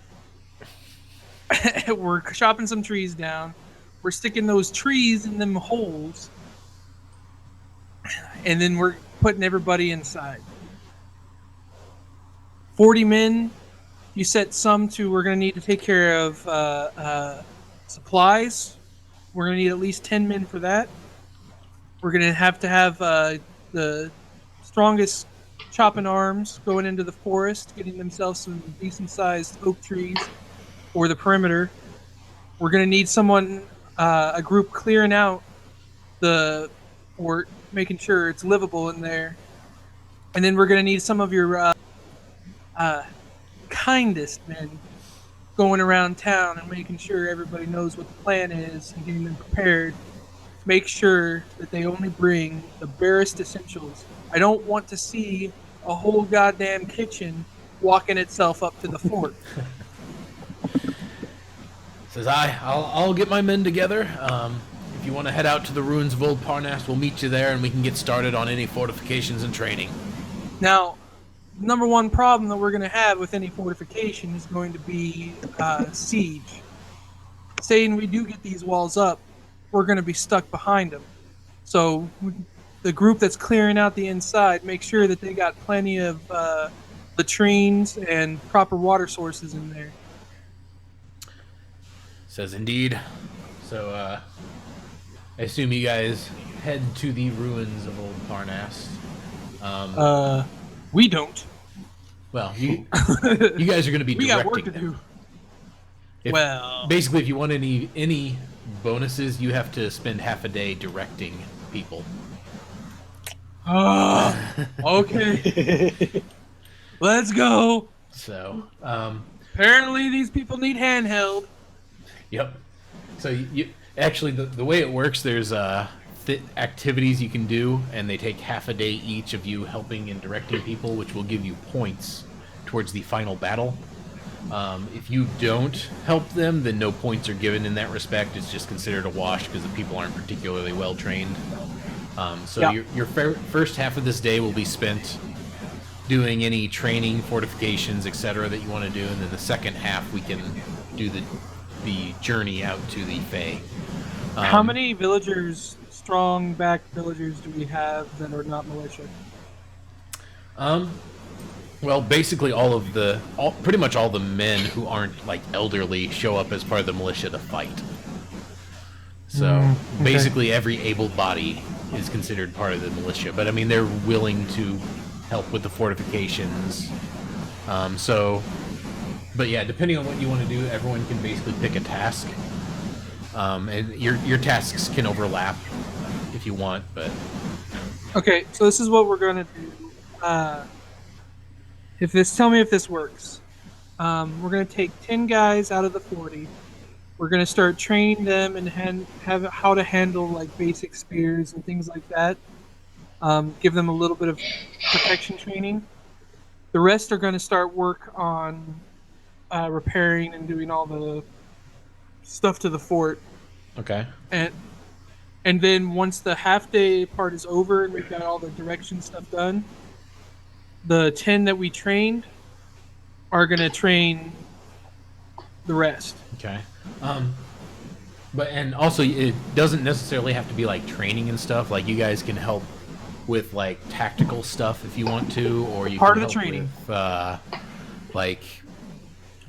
We're chopping some trees down. We're sticking those trees in them holes. And then we're putting everybody inside. 40 men. You set some to, we're going to need to take care of supplies. We're going to need at least 10 men for that. We're going to have the strongest chopping arms going into the forest, getting themselves some decent-sized oak trees for the perimeter. We're going to need someone, a group clearing out the fort, making sure it's livable in there. And then we're going to need some of your kindest men going around town and making sure everybody knows what the plan is and getting them prepared. Make sure that they only bring the barest essentials. I don't want to see a whole goddamn kitchen walking itself up to the fort. Says I'll get my men together. If you want to head out to the ruins of Old Parnast, we'll meet you there and we can get started on any fortifications and training. Now, number one problem that we're going to have with any fortification is going to be siege. Saying we do get these walls up, we're going to be stuck behind them. So the group that's clearing out the inside, make sure that they got plenty of latrines and proper water sources in there. Says indeed. So I assume you guys head to the ruins of Old Parnast. We don't. Well, you guys are going to be We directing got work to them. do. If, Well, basically, if you want any bonuses, you have to spend half a day directing people. Okay. Let's go. So, Apparently, these people need handheld. yep. So you actually the way it works, there's activities you can do, and they take half a day each of you helping and directing people, which will give you points towards the final battle. If you don't help them, then no points are given in that respect. It's just considered a wash because the people aren't particularly well trained. So your first half of this day will be spent doing any training, fortifications, etc. that you want to do, and then the second half we can do the journey out to the Fae. How many villagers, strong-backed villagers, do we have that are not militia? Well, basically pretty much all the men who aren't like elderly show up as part of the militia to fight. So okay. basically every able body is considered part of the militia, but I mean they're willing to help with the fortifications. But yeah, depending on what you want to do, everyone can basically pick a task, and your tasks can overlap if you want. But Okay, so this is what we're gonna do. Tell me if this works. We're gonna take 10 guys out of the 40. We're gonna start training them and have how to handle like basic spears and things like that. Give them a little bit of protection training. The rest are gonna start work on repairing and doing all the stuff to the fort. okay, And then once the half day part is over and we've got all the direction stuff done, the 10 that we trained are gonna train the rest. okay. And also it doesn't necessarily have to be like training and stuff. Like you guys can help with like tactical stuff if you want to, or you Part can of the help training. with like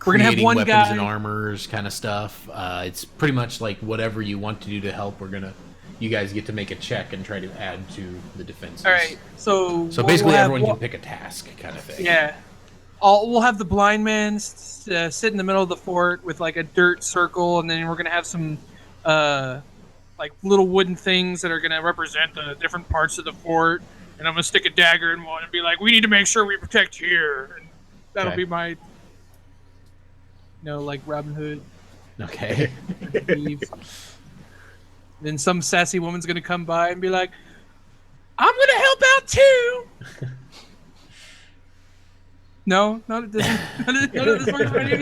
We're gonna have creating one weapons guy and armors kind of stuff. It's pretty much like whatever you want to do to help. You guys get to make a check and try to add to the defenses. All right, so Basically, everyone can pick a task, kind of thing. Yeah, we'll have the blind man sit in the middle of the fort with like a dirt circle, and then we're gonna have some like little wooden things that are gonna represent the different parts of the fort. And I'm gonna stick a dagger in one and be like, "We need to make sure we protect here." And that'll Okay. be my, like Robin Hood. Okay. Thieves. Then some sassy woman's gonna come by and be like, "I'm gonna help out too." No, it doesn't. None of this works for any of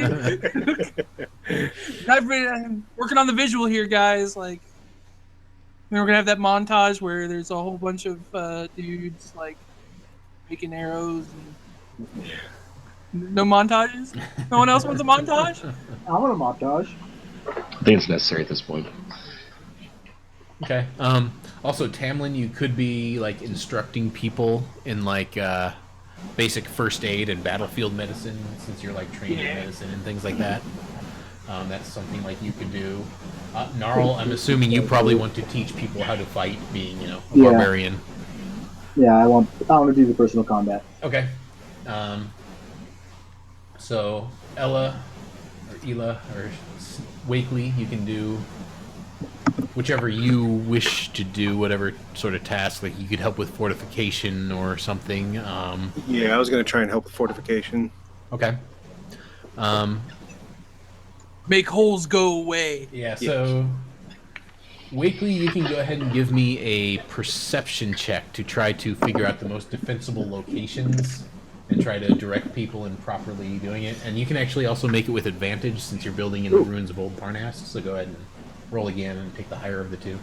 you. I'm working on the visual here, guys. Like, then we're gonna have that montage where there's a whole bunch of dudes like making arrows. And... No montages. No one else wants a montage. I want a montage. I think it's necessary at this point. Okay. Also, Tamlin, you could be like instructing people in like basic first aid and battlefield medicine, since you're like trained in medicine and things like that. That's something like you could do. Gnarl, I'm assuming you probably want to teach people how to fight, being a barbarian. Yeah, I want to do the personal combat. Okay. So Ella or Wakely, you can do whichever you wish to do, whatever sort of task. Like you could help with fortification or something. Yeah, I was going to try and help with fortification. Okay. Make holes go away. Yeah, so Wakely, you can go ahead and give me a perception check to try to figure out the most defensible locations and try to direct people in properly doing it. And you can actually also make it with advantage since you're building in the ruins of Old Parnast. So go ahead and roll again and take the higher of the two.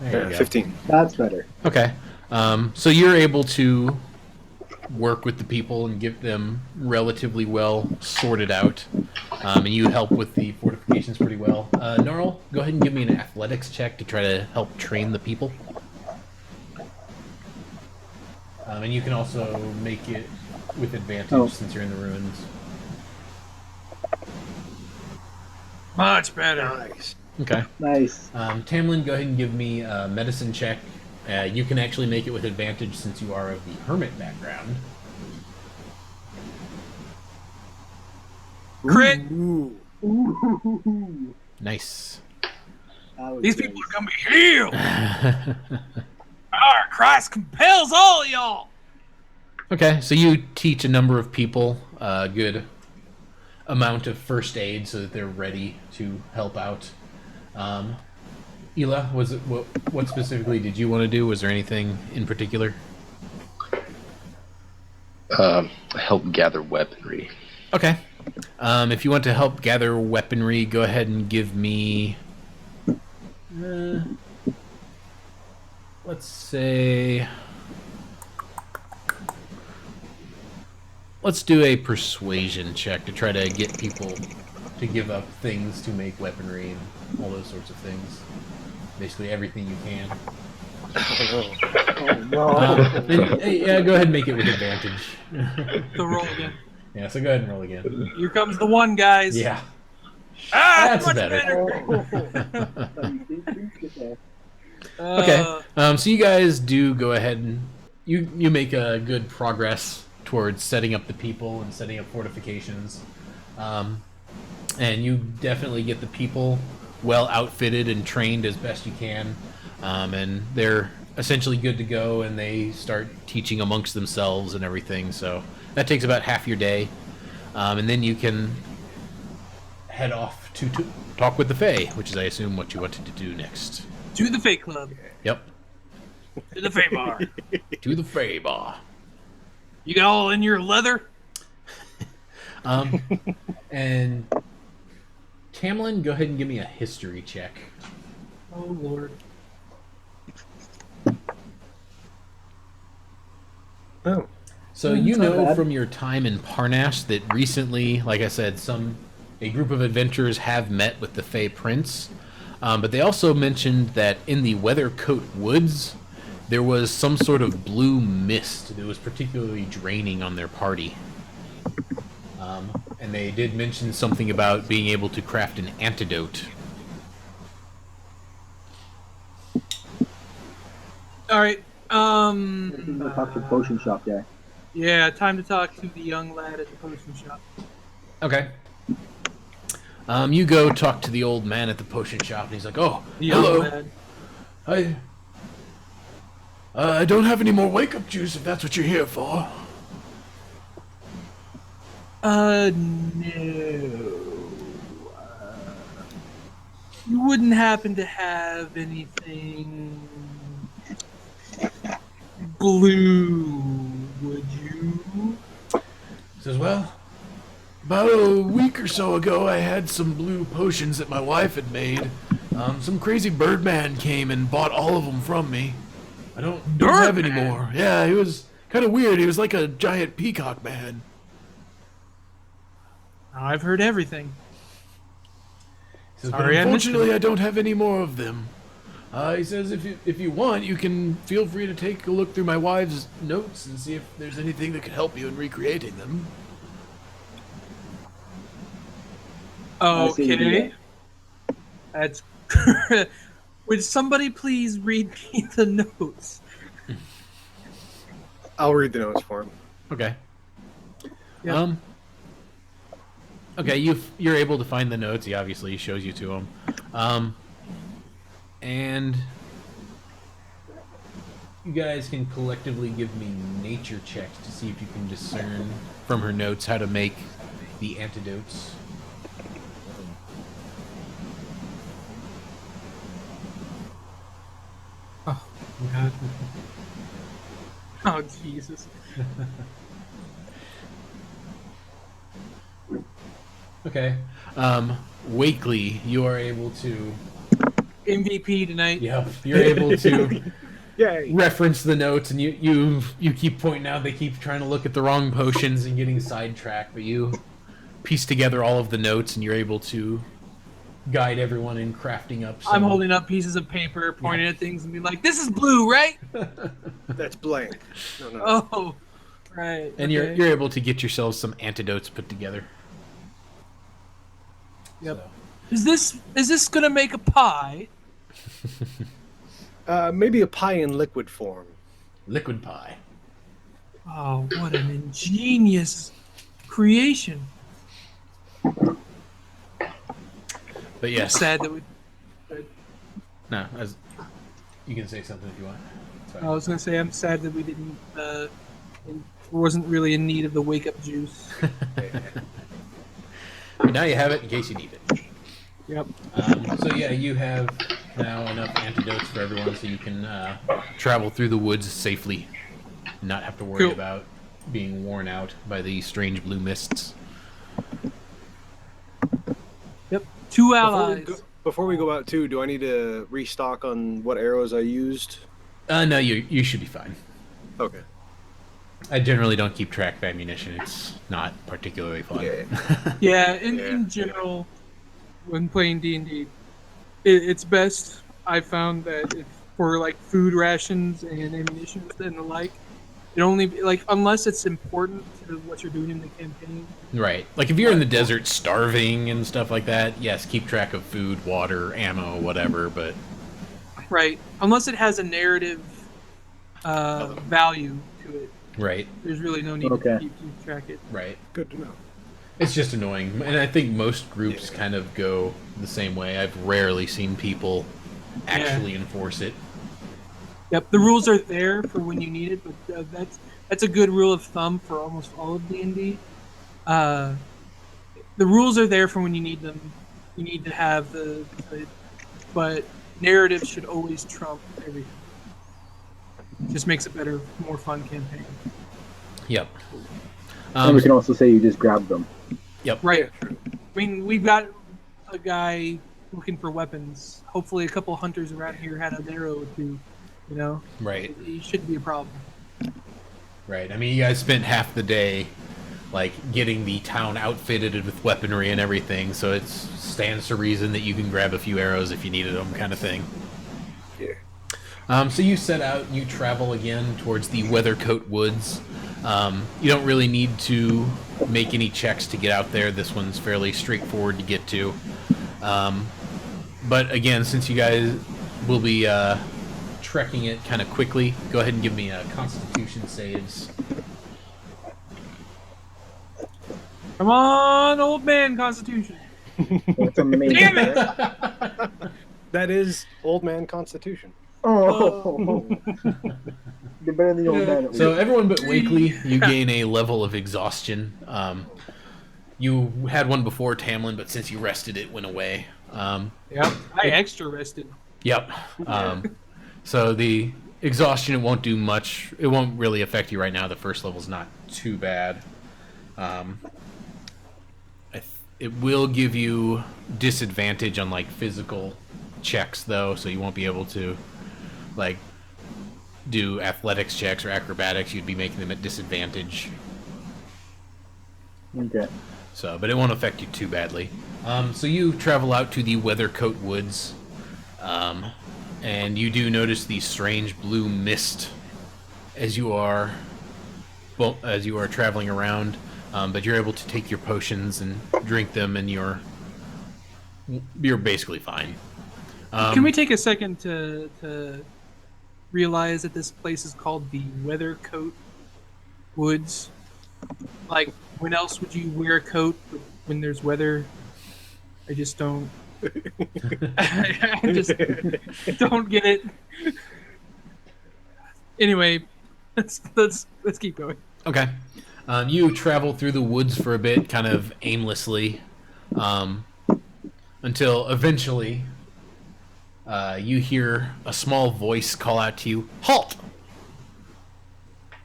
There you go. 15. That's better. Okay. So you're able to work with the people and get them relatively well sorted out. And you help with the fortifications pretty well. Gnarl, go ahead and give me an athletics check to try to help train the people. And you can also make it with advantage since you're in the ruins. Much better. Nice. Okay. Nice. Tamlin, go ahead and give me a medicine check. You can actually make it with advantage since you are of the hermit background. Crit. Ooh. Ooh. Nice. That was These nice. people are gonna be healed. Our Christ compels all of y'all. Okay, so you teach a number of people a good amount of first aid so that they're ready to help out. Ela, was it what specifically did you want to do? Was there anything in particular? Help gather weaponry. Okay. If you want to help gather weaponry, go ahead and give me. Let's say. Let's do a persuasion check to try to get people to give up things to make weaponry and all those sorts of things. Basically everything you can. Oh no. Yeah, go ahead and make it with advantage. So roll again. Yeah, so go ahead and roll again. Here comes the one, guys. Yeah. Ah, That's much better. better. Okay, so you guys do go ahead and you make a good progress towards setting up the people and setting up fortifications, and you definitely get the people well outfitted and trained as best you can, and they're essentially good to go, and they start teaching amongst themselves and everything. So that takes about half your day, and then you can head off to talk with the Fae, which is, I assume, what you wanted to do next. To the Fake Club. Yep. To the Fae Bar. To the Fae Bar. You got all in your leather? And Tamlin, go ahead and give me a history check. Oh, Lord. Oh. So you That's not know bad. from your time in Parnast that recently, like I said, a group of adventurers have met with the Fey Prince, but they also mentioned that in the Weathercoat Woods there was some sort of blue mist that was particularly draining on their party. And they did mention something about being able to craft an antidote. All right. Go talk to the potion shop guy. Yeah, time to talk to the young lad at the potion shop. Okay. You go talk to the old man at the potion shop, and he's like, "Oh, The young hello. lad. I don't have any more wake-up juice if that's what you're here for." No. You wouldn't happen to have anything blue, would you? He says, "Well, about a week or so ago, I had some blue potions that my wife had made. Some crazy birdman came and bought all of them from me. I don't have any Birdman? more. Yeah, he was kind of weird. He was like a giant peacock man." I've heard everything. He says, Sorry, "But I missed unfortunately, it." I don't have any more of them." He says, if you want, you can feel free to take a look through my wife's notes and see if there's anything that could help you in recreating them." I see you do Okay. That's. Would somebody please read me the notes? I'll read the notes for him. Okay. Yep. Okay, you're able to find the notes. He obviously shows you to him. And you guys can collectively give me nature checks to see if you can discern from her notes how to make the antidotes. Oh, God. Oh, Jesus. Okay. Wakely, you are able to. MVP tonight. Yep, you're able to Yay! reference the notes, and you keep pointing out they keep trying to look at the wrong potions and getting sidetracked, but you piece together all of the notes, and you're able to guide everyone in crafting up some... I'm holding up pieces of paper, pointing at things, and being like, "This is blue, right?" That's blank. No. Oh, right. And okay. you're able to get yourselves some antidotes put together. Yep. Is this gonna make a pie? Maybe a pie in liquid form. Liquid pie. Oh, what an ingenious creation! But yes, Sad that we. no, you can say something if you want. It's fine. I was gonna say I'm sad that we didn't. Wasn't really in need of the wake up juice. But now you have it in case you need it. Yep. So yeah, you have now enough antidotes for everyone, so you can travel through the woods safely, and not have to worry Cool. about being worn out by the strange blue mists. Yep. Two allies. Before we go out too, do I need to restock on what arrows I used? No, you should be fine. Okay. I generally don't keep track of ammunition. It's not particularly fun. Yeah. In general, when playing D&D, it's best. I found that for like food rations and ammunition and the like, it only like unless it's important to what you're doing in the campaign. Right. Like if you're in the desert starving and stuff like that, yes, keep track of food, water, ammo, whatever, but Right. Unless it has a narrative value to it, right. there's really no need to keep track it. Right. Good to know. It's just annoying. And I think most groups kind of go the same way. I've rarely seen people actually enforce it. Yep, the rules are there for when you need it, but that's a good rule of thumb for almost all of D&D. The rules are there for when you need them. You need to have but narrative should always trump everything. Just makes it better, more fun campaign. Yep. And we can also say you just grab them. Yep. Right. I mean, we've got a guy looking for weapons. Hopefully, a couple hunters around here had an arrow or two. You know. Right. It shouldn't be a problem. Right. I mean, you guys spent half the day, like, getting the town outfitted with weaponry and everything, so it stands to reason that you can grab a few arrows if you needed them, kind of thing. Yeah. So you set out, you travel again towards the Weathercoat Woods. You don't really need to make any checks to get out there. This one's fairly straightforward to get to. But again, since you guys will be trekking it kind of quickly, go ahead and give me a Constitution saves. Come on, old man Constitution. That's on the main. Damn it! That is Old Man Constitution. Oh. You're better than the old man. At So least. everyone but Wakely, you gain a level of exhaustion. You had one before Tamlin, but since you rested, it went away. Yep, I extra rested. Yep. So the exhaustion, it won't do much. It won't really affect you right now. The first level's not too bad. It will give you disadvantage on like physical checks, though, so you won't be able to like do athletics checks or acrobatics. You'd be making them at disadvantage. Okay. So, but it won't affect you too badly. So you travel out to the Weathercoat Woods, and you do notice the strange blue mist as you are traveling around. But you're able to take your potions and drink them, and you're basically fine. Can we take a second to realize that this place is called the Weathercoat Woods? Like, when else would you wear a coat when there's weather? I just don't. I just don't get it. Anyway, let's keep going. Okay. You travel through the woods for a bit, kind of aimlessly, until eventually you hear a small voice call out to you, "Halt!"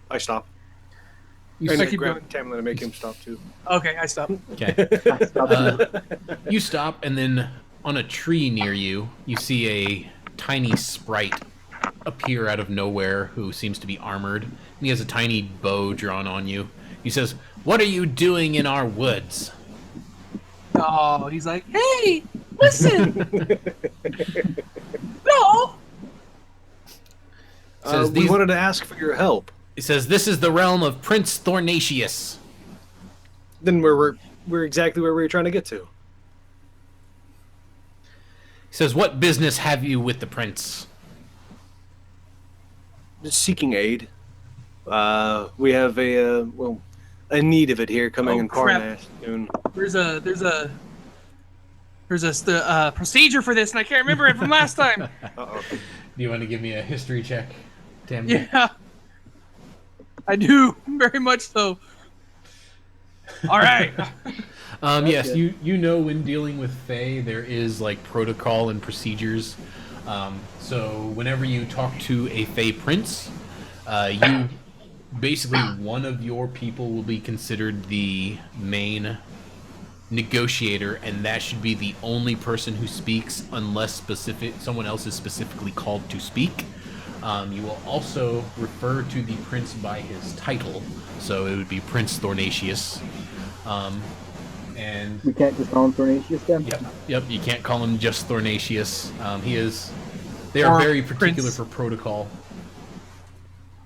I stop. You And I I keep grab Tamlin and make him stop too. Okay, I stop. Okay. You stop, and then on a tree near you, you see a tiny sprite appear out of nowhere who seems to be armored. And he has a tiny bow drawn on you. He says, "What are you doing in our woods?" Oh, he's like, hey, listen. No. Says, We wanted to ask for your help. He says, "This is the realm of Prince Thornatius." Then we're exactly where we were trying to get to. He says, "What business have you with the prince?" Just seeking aid. We have a need of it here coming Oh, in crap. Parnast soon. There's a There's a procedure for this, and I can't remember it from last time. Uh-oh. Do you want to give me a history check, Tam? Yeah, I do very much so. All right. Yes, good. you know when dealing with Fae, there is like protocol and procedures. So whenever you talk to a Fae prince, you basically one of your people will be considered the main negotiator, and that should be the only person who speaks unless someone else is specifically called to speak. You will also refer to the prince by his title, so it would be Prince Thornatius. And We can't just call him Thornatius then? yep, you can't call him just Thornatius. They are Or very particular Prince. for protocol.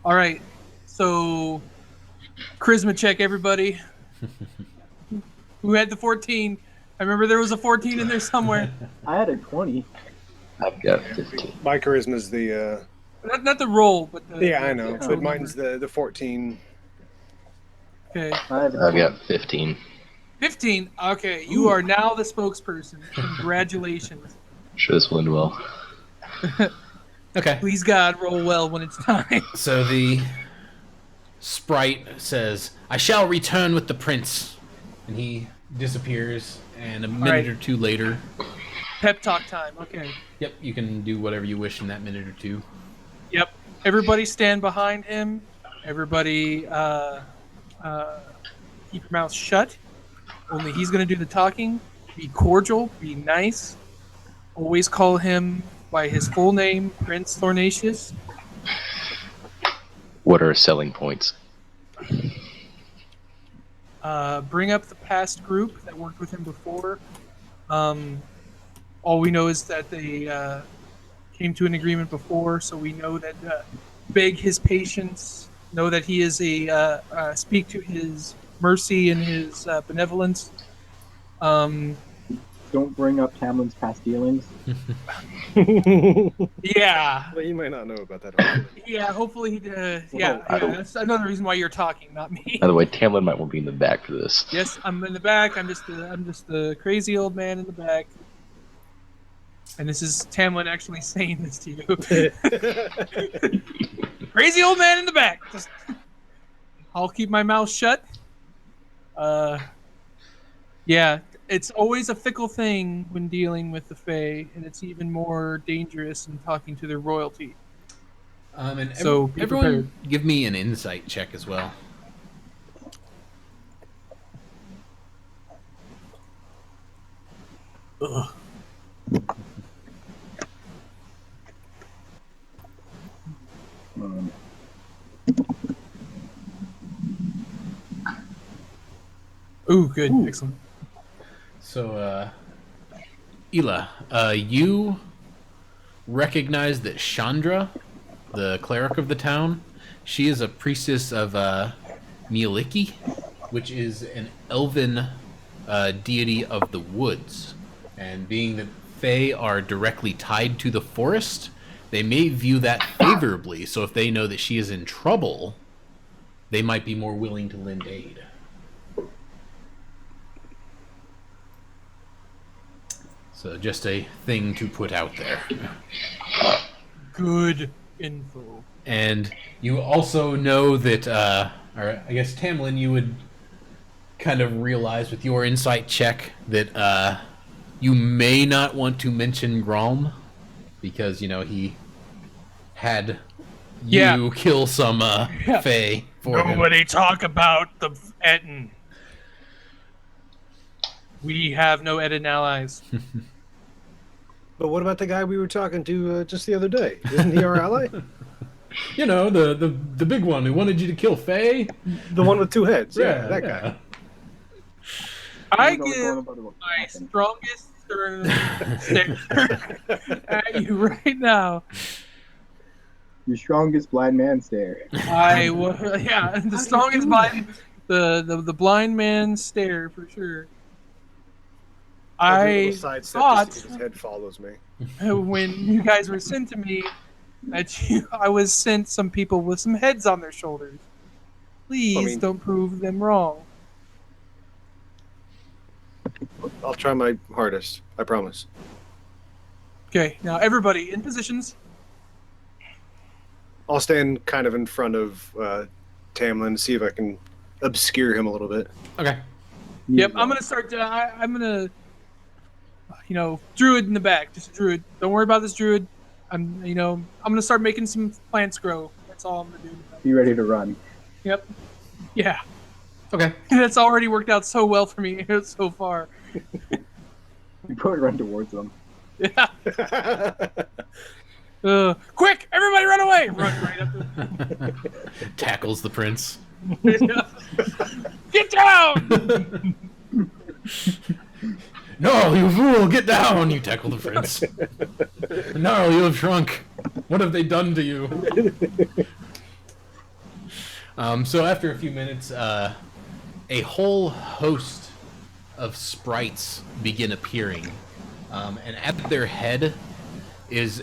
All right. So, charisma check, everybody. Who had the 14? I remember there was a 14 in there somewhere. I had a 20. I've got 15. My charisma's the. Not the roll, but the. Yeah, I know. the But mine's the 14. Okay. I have a I've 20. got 15. 15. Okay, you are now the spokesperson. Congratulations. Sure, this will end well. Okay. Please God, roll well when it's time. So the sprite says, "I shall return with the prince," and he disappears. And a minute right. or two later, Pep talk time. Okay. yep, you can do whatever you wish in that minute or two. Yep. Everybody stand behind him. Everybody keep your mouth shut. Only he's going to do the talking. Be cordial. Be nice. Always call him by his full name, Prince Thornatius. What are selling points? Bring up the past group that worked with him before. All we know is that they came to an agreement before, so we know that beg his patience, know that he is speak to his mercy and his benevolence. Don't bring up Tamlin's past dealings. Yeah, Well, you might not know about that. Hopefully. yeah. Hopefully, I don't- that's another reason why you're talking, not me. By the way, Tamlin might want to be in the back for this. Yes, I'm in the back. I'm just the crazy old man in the back. And this is Tamlin actually saying this to you. Crazy old man in the back. Just, I'll keep my mouth shut. Yeah, it's always a fickle thing when dealing with the Fae, and it's even more dangerous in talking to their royalty. And So be everyone, give me an insight check as well. Ugh. Ooh, good, excellent. So, Ela, you recognize that Chandra, the cleric of the town, she is a priestess of Mieliki, which is an elven deity of the woods. And being that Fae are directly tied to the forest, they may view that favorably. So if they know that she is in trouble, they might be more willing to lend aid. So just a thing to put out there. Good info. And you also know that, or I guess Tamlin, you would kind of realize with your insight check that you may not want to mention Grom because, you know, he had you kill some Fae for him. Nobody talk about the Etten. We have no Etten allies. But what about the guy we were talking to just the other day? Isn't he our ally? You know, the big one who wanted you to kill Fae? The one with two heads. Yeah, that yeah. guy. I Who's always give going about what my happened? strongest stare at you right now. Your strongest blind man stare. The strongest blind, the blind man stare for sure. I'll do a I little sidestep thought just because his head follows me. when you guys were sent to me that I was sent some people with some heads on their shoulders. Please don't prove them wrong. I'll try my hardest. I promise. Okay, now everybody in positions. I'll stand kind of in front of Tamlin, see if I can obscure him a little bit. Okay. Yep, I'm gonna start. I'm gonna, druid in the back, just a druid. Don't worry about this druid. I'm gonna start making some plants grow. That's all I'm gonna do. Be ready to run. Yep. Yeah. Okay. That's already worked out so well for me so far. You probably run towards them. Yeah. Quick! Everybody run away! Run right up to Tackles the prince. Get down! No, you fool! Get down! You tackle the prince. No, you have shrunk. What have they done to you? So after a few minutes, a whole host of sprites begin appearing, and at their head is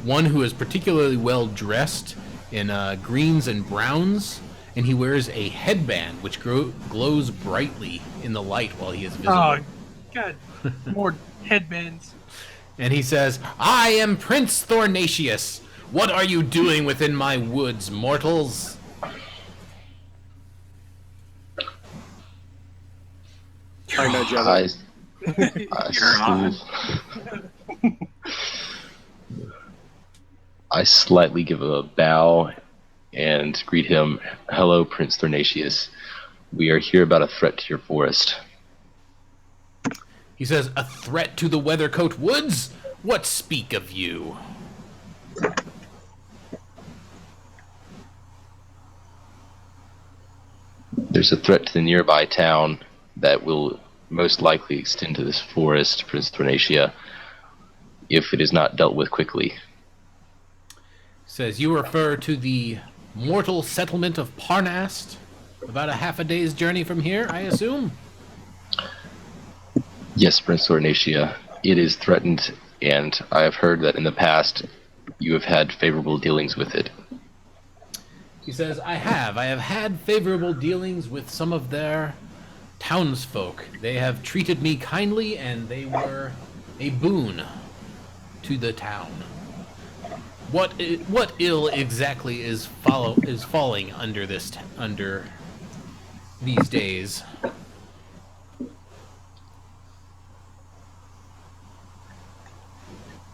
one who is particularly well dressed in greens and browns, and he wears a headband which glows brightly in the light while he is visible. Oh, God. More headbands. And he says, "I am Prince Thornatius. What are you doing within my woods, mortals?" I nudge out. I slightly give a bow and greet him. "Hello, Prince Thornatius. We are here about a threat to your forest." He says, "A threat to the Weathercoat Woods? What speak of you?" There's a threat to the nearby town that will most likely extend to this forest, Prince Thornatia, if it is not dealt with quickly. Says, "You refer to the mortal settlement of Parnast? About a half a day's journey from here, I assume?" Yes, Prince Thornatia, it is threatened, and I have heard that in the past you have had favorable dealings with it. He says, I have had favorable dealings with some of their townsfolk. They have treated me kindly, and they were a boon to the town. What ill exactly is falling under these days?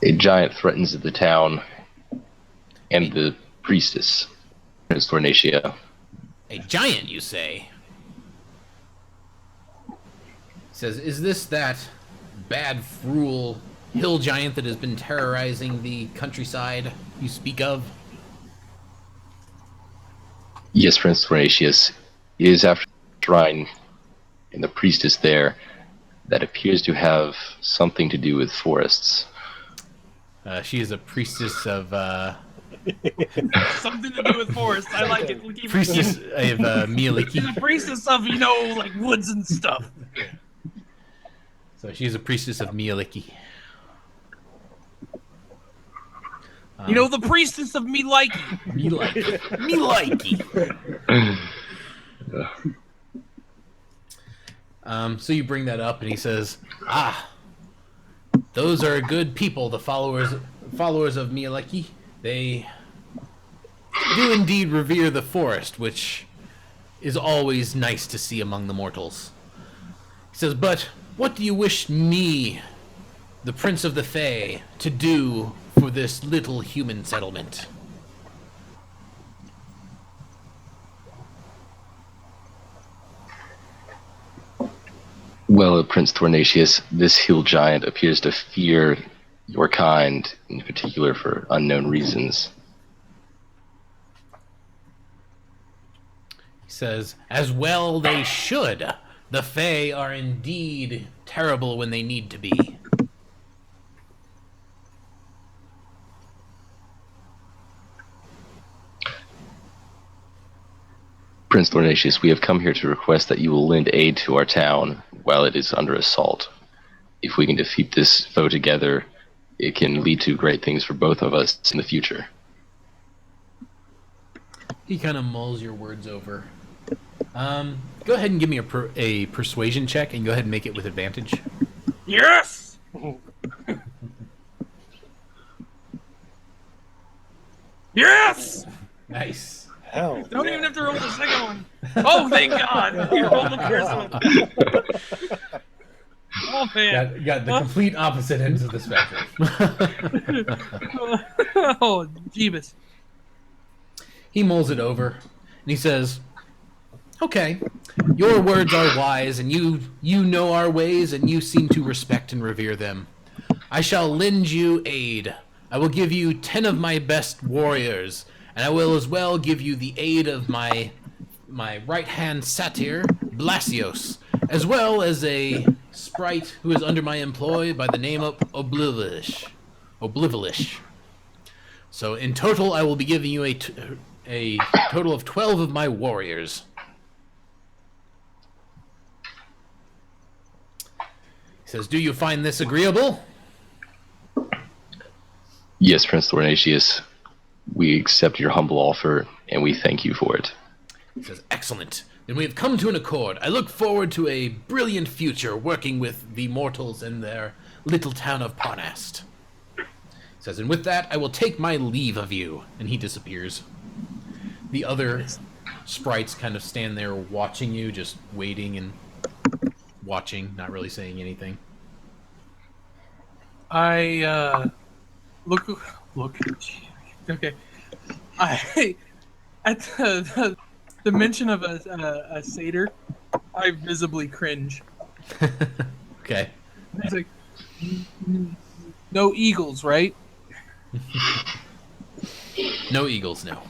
A giant threatens the town and the priestess, Prince Thornatia. A giant, you say? Says, is this that Bad Fruul hill giant that has been terrorizing the countryside you speak of? Yes, Prince Thornatius. It is after the shrine and the priestess there that appears to have something to do with forests. She is a priestess of Something to do with forests. I like it. priestess of Mieliki. She's a priestess of, like woods and stuff. So she's a priestess of Mieliki. The priestess of me likey. Mieliki. So you bring that up, and he says, those are good people, the followers of Mieliki. They do indeed revere the forest, which is always nice to see among the mortals. He says, but what do you wish me, the Prince of the Fae, to do for this little human settlement? Well, Prince Thornatius, this hill giant appears to fear your kind, in particular for unknown reasons. He says, as well they should. The Fae are indeed terrible when they need to be. Prince Thornatius, we have come here to request that you will lend aid to our town while it is under assault. If we can defeat this foe together, it can lead to great things for both of us in the future. He kind of mulls your words over. Go ahead and give me a persuasion check, and go ahead and make it with advantage. Yes! Yes! Nice. Hell. Don't even have to roll the second one. Oh, thank God! You rolled the first one. Oh, man. Got the complete opposite ends of the spectrum. Oh, Jeebus. He mulls it over, and he says, "Okay, your words are wise, and you know our ways, and you seem to respect and revere them. I shall lend you aid. I will give you 10 of my best warriors, and I will as well give you the aid of my right-hand satyr, Blasios, as well as a sprite who is under my employ by the name of Oblivilish. So in total, I will be giving you a total of 12 of my warriors." He says, "Do you find this agreeable?" Yes, Prince Thornatius. We accept your humble offer, and we thank you for it. He says, "Excellent. Then we have come to an accord. I look forward to a brilliant future working with the mortals in their little town of Parnast." He says, "And with that, I will take my leave of you." And he disappears. The other sprites kind of stand there watching you, just waiting and watching, not really saying anything. I look. Okay, I at the mention of a satyr, I visibly cringe. Okay. It's like no eagles, right? No eagles, no.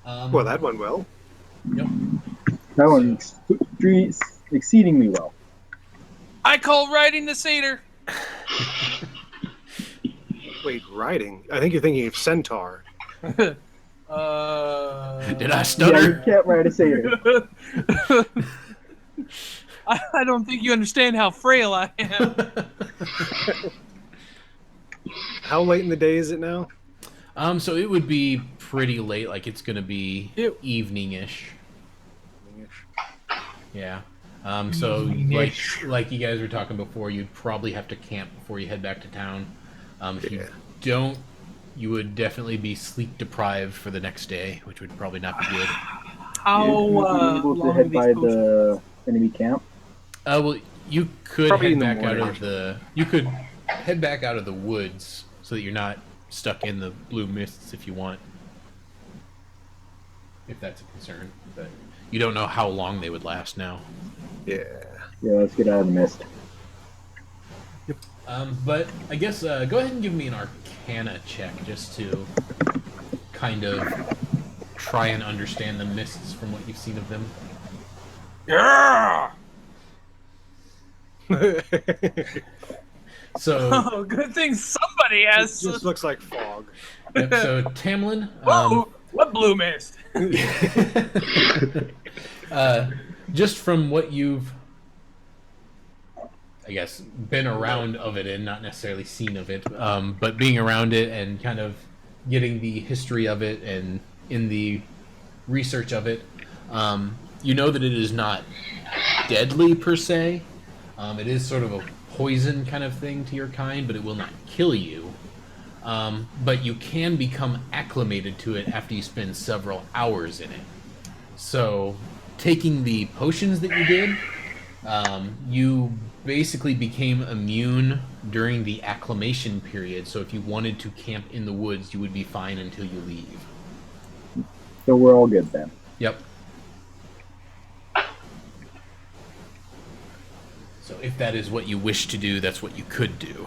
Well, that went well. Yep. That one exceedingly well. I call riding the satyr. Wait, riding? I think you're thinking of centaur. Did I Yeah, stutter? you can't ride a satyr. I don't think you understand how frail I am. How late in the day is it now? So it would be pretty late, like it's gonna be evening-ish. Yeah. So like you guys were talking before, you'd probably have to camp before you head back to town. If you don't, you would definitely be sleep deprived for the next day, which would probably not be good. How Would you be able to long are head these by potions? the enemy camp? Well, you could Probably head in the back out morning. of the. You could head back out of the woods so that you're not stuck in the blue mists if you want. If that's a concern, but you don't know how long they would last now. Yeah. Yeah, let's get out of the mist. But I guess go ahead and give me an Arcana check just to kind of try and understand the mists from what you've seen of them. Yeah. So, Oh, good thing somebody has. This looks like fog. yep, so Tamlin, Whoa! What blue mist? just from what you've, I guess, been around of it and not necessarily seen of it, but being around it and kind of getting the history of it and in the research of it, you know that it is not deadly per se. It is sort of a poison kind of thing to your kind, but it will not kill you. But you can become acclimated to it after you spend several hours in it. So, taking the potions that you did, you basically became immune during the acclimation period. So if you wanted to camp in the woods, you would be fine until you leave. So we're all good then. Yep. So if that is what you wish to do, that's what you could do.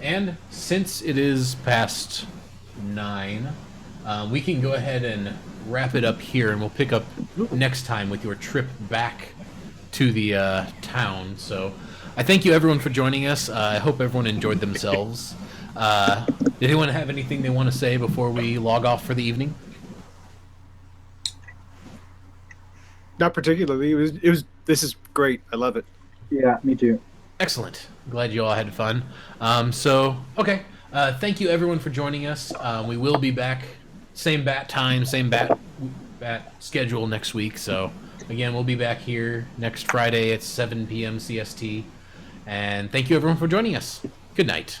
And since it is past 9, we can go ahead and wrap it up here, and we'll pick up next time with your trip back to the town. So I thank you everyone for joining us. I hope everyone enjoyed themselves. Did anyone have anything they want to say before we log off for the evening? Not particularly. It was. This is great. I love it. Yeah, me too. Excellent. Glad you all had fun. Okay. Thank you everyone for joining us. We will be back same bat time, same bat schedule next week. So again, we'll be back here next Friday at 7 p.m. CST. And thank you everyone for joining us. Good night.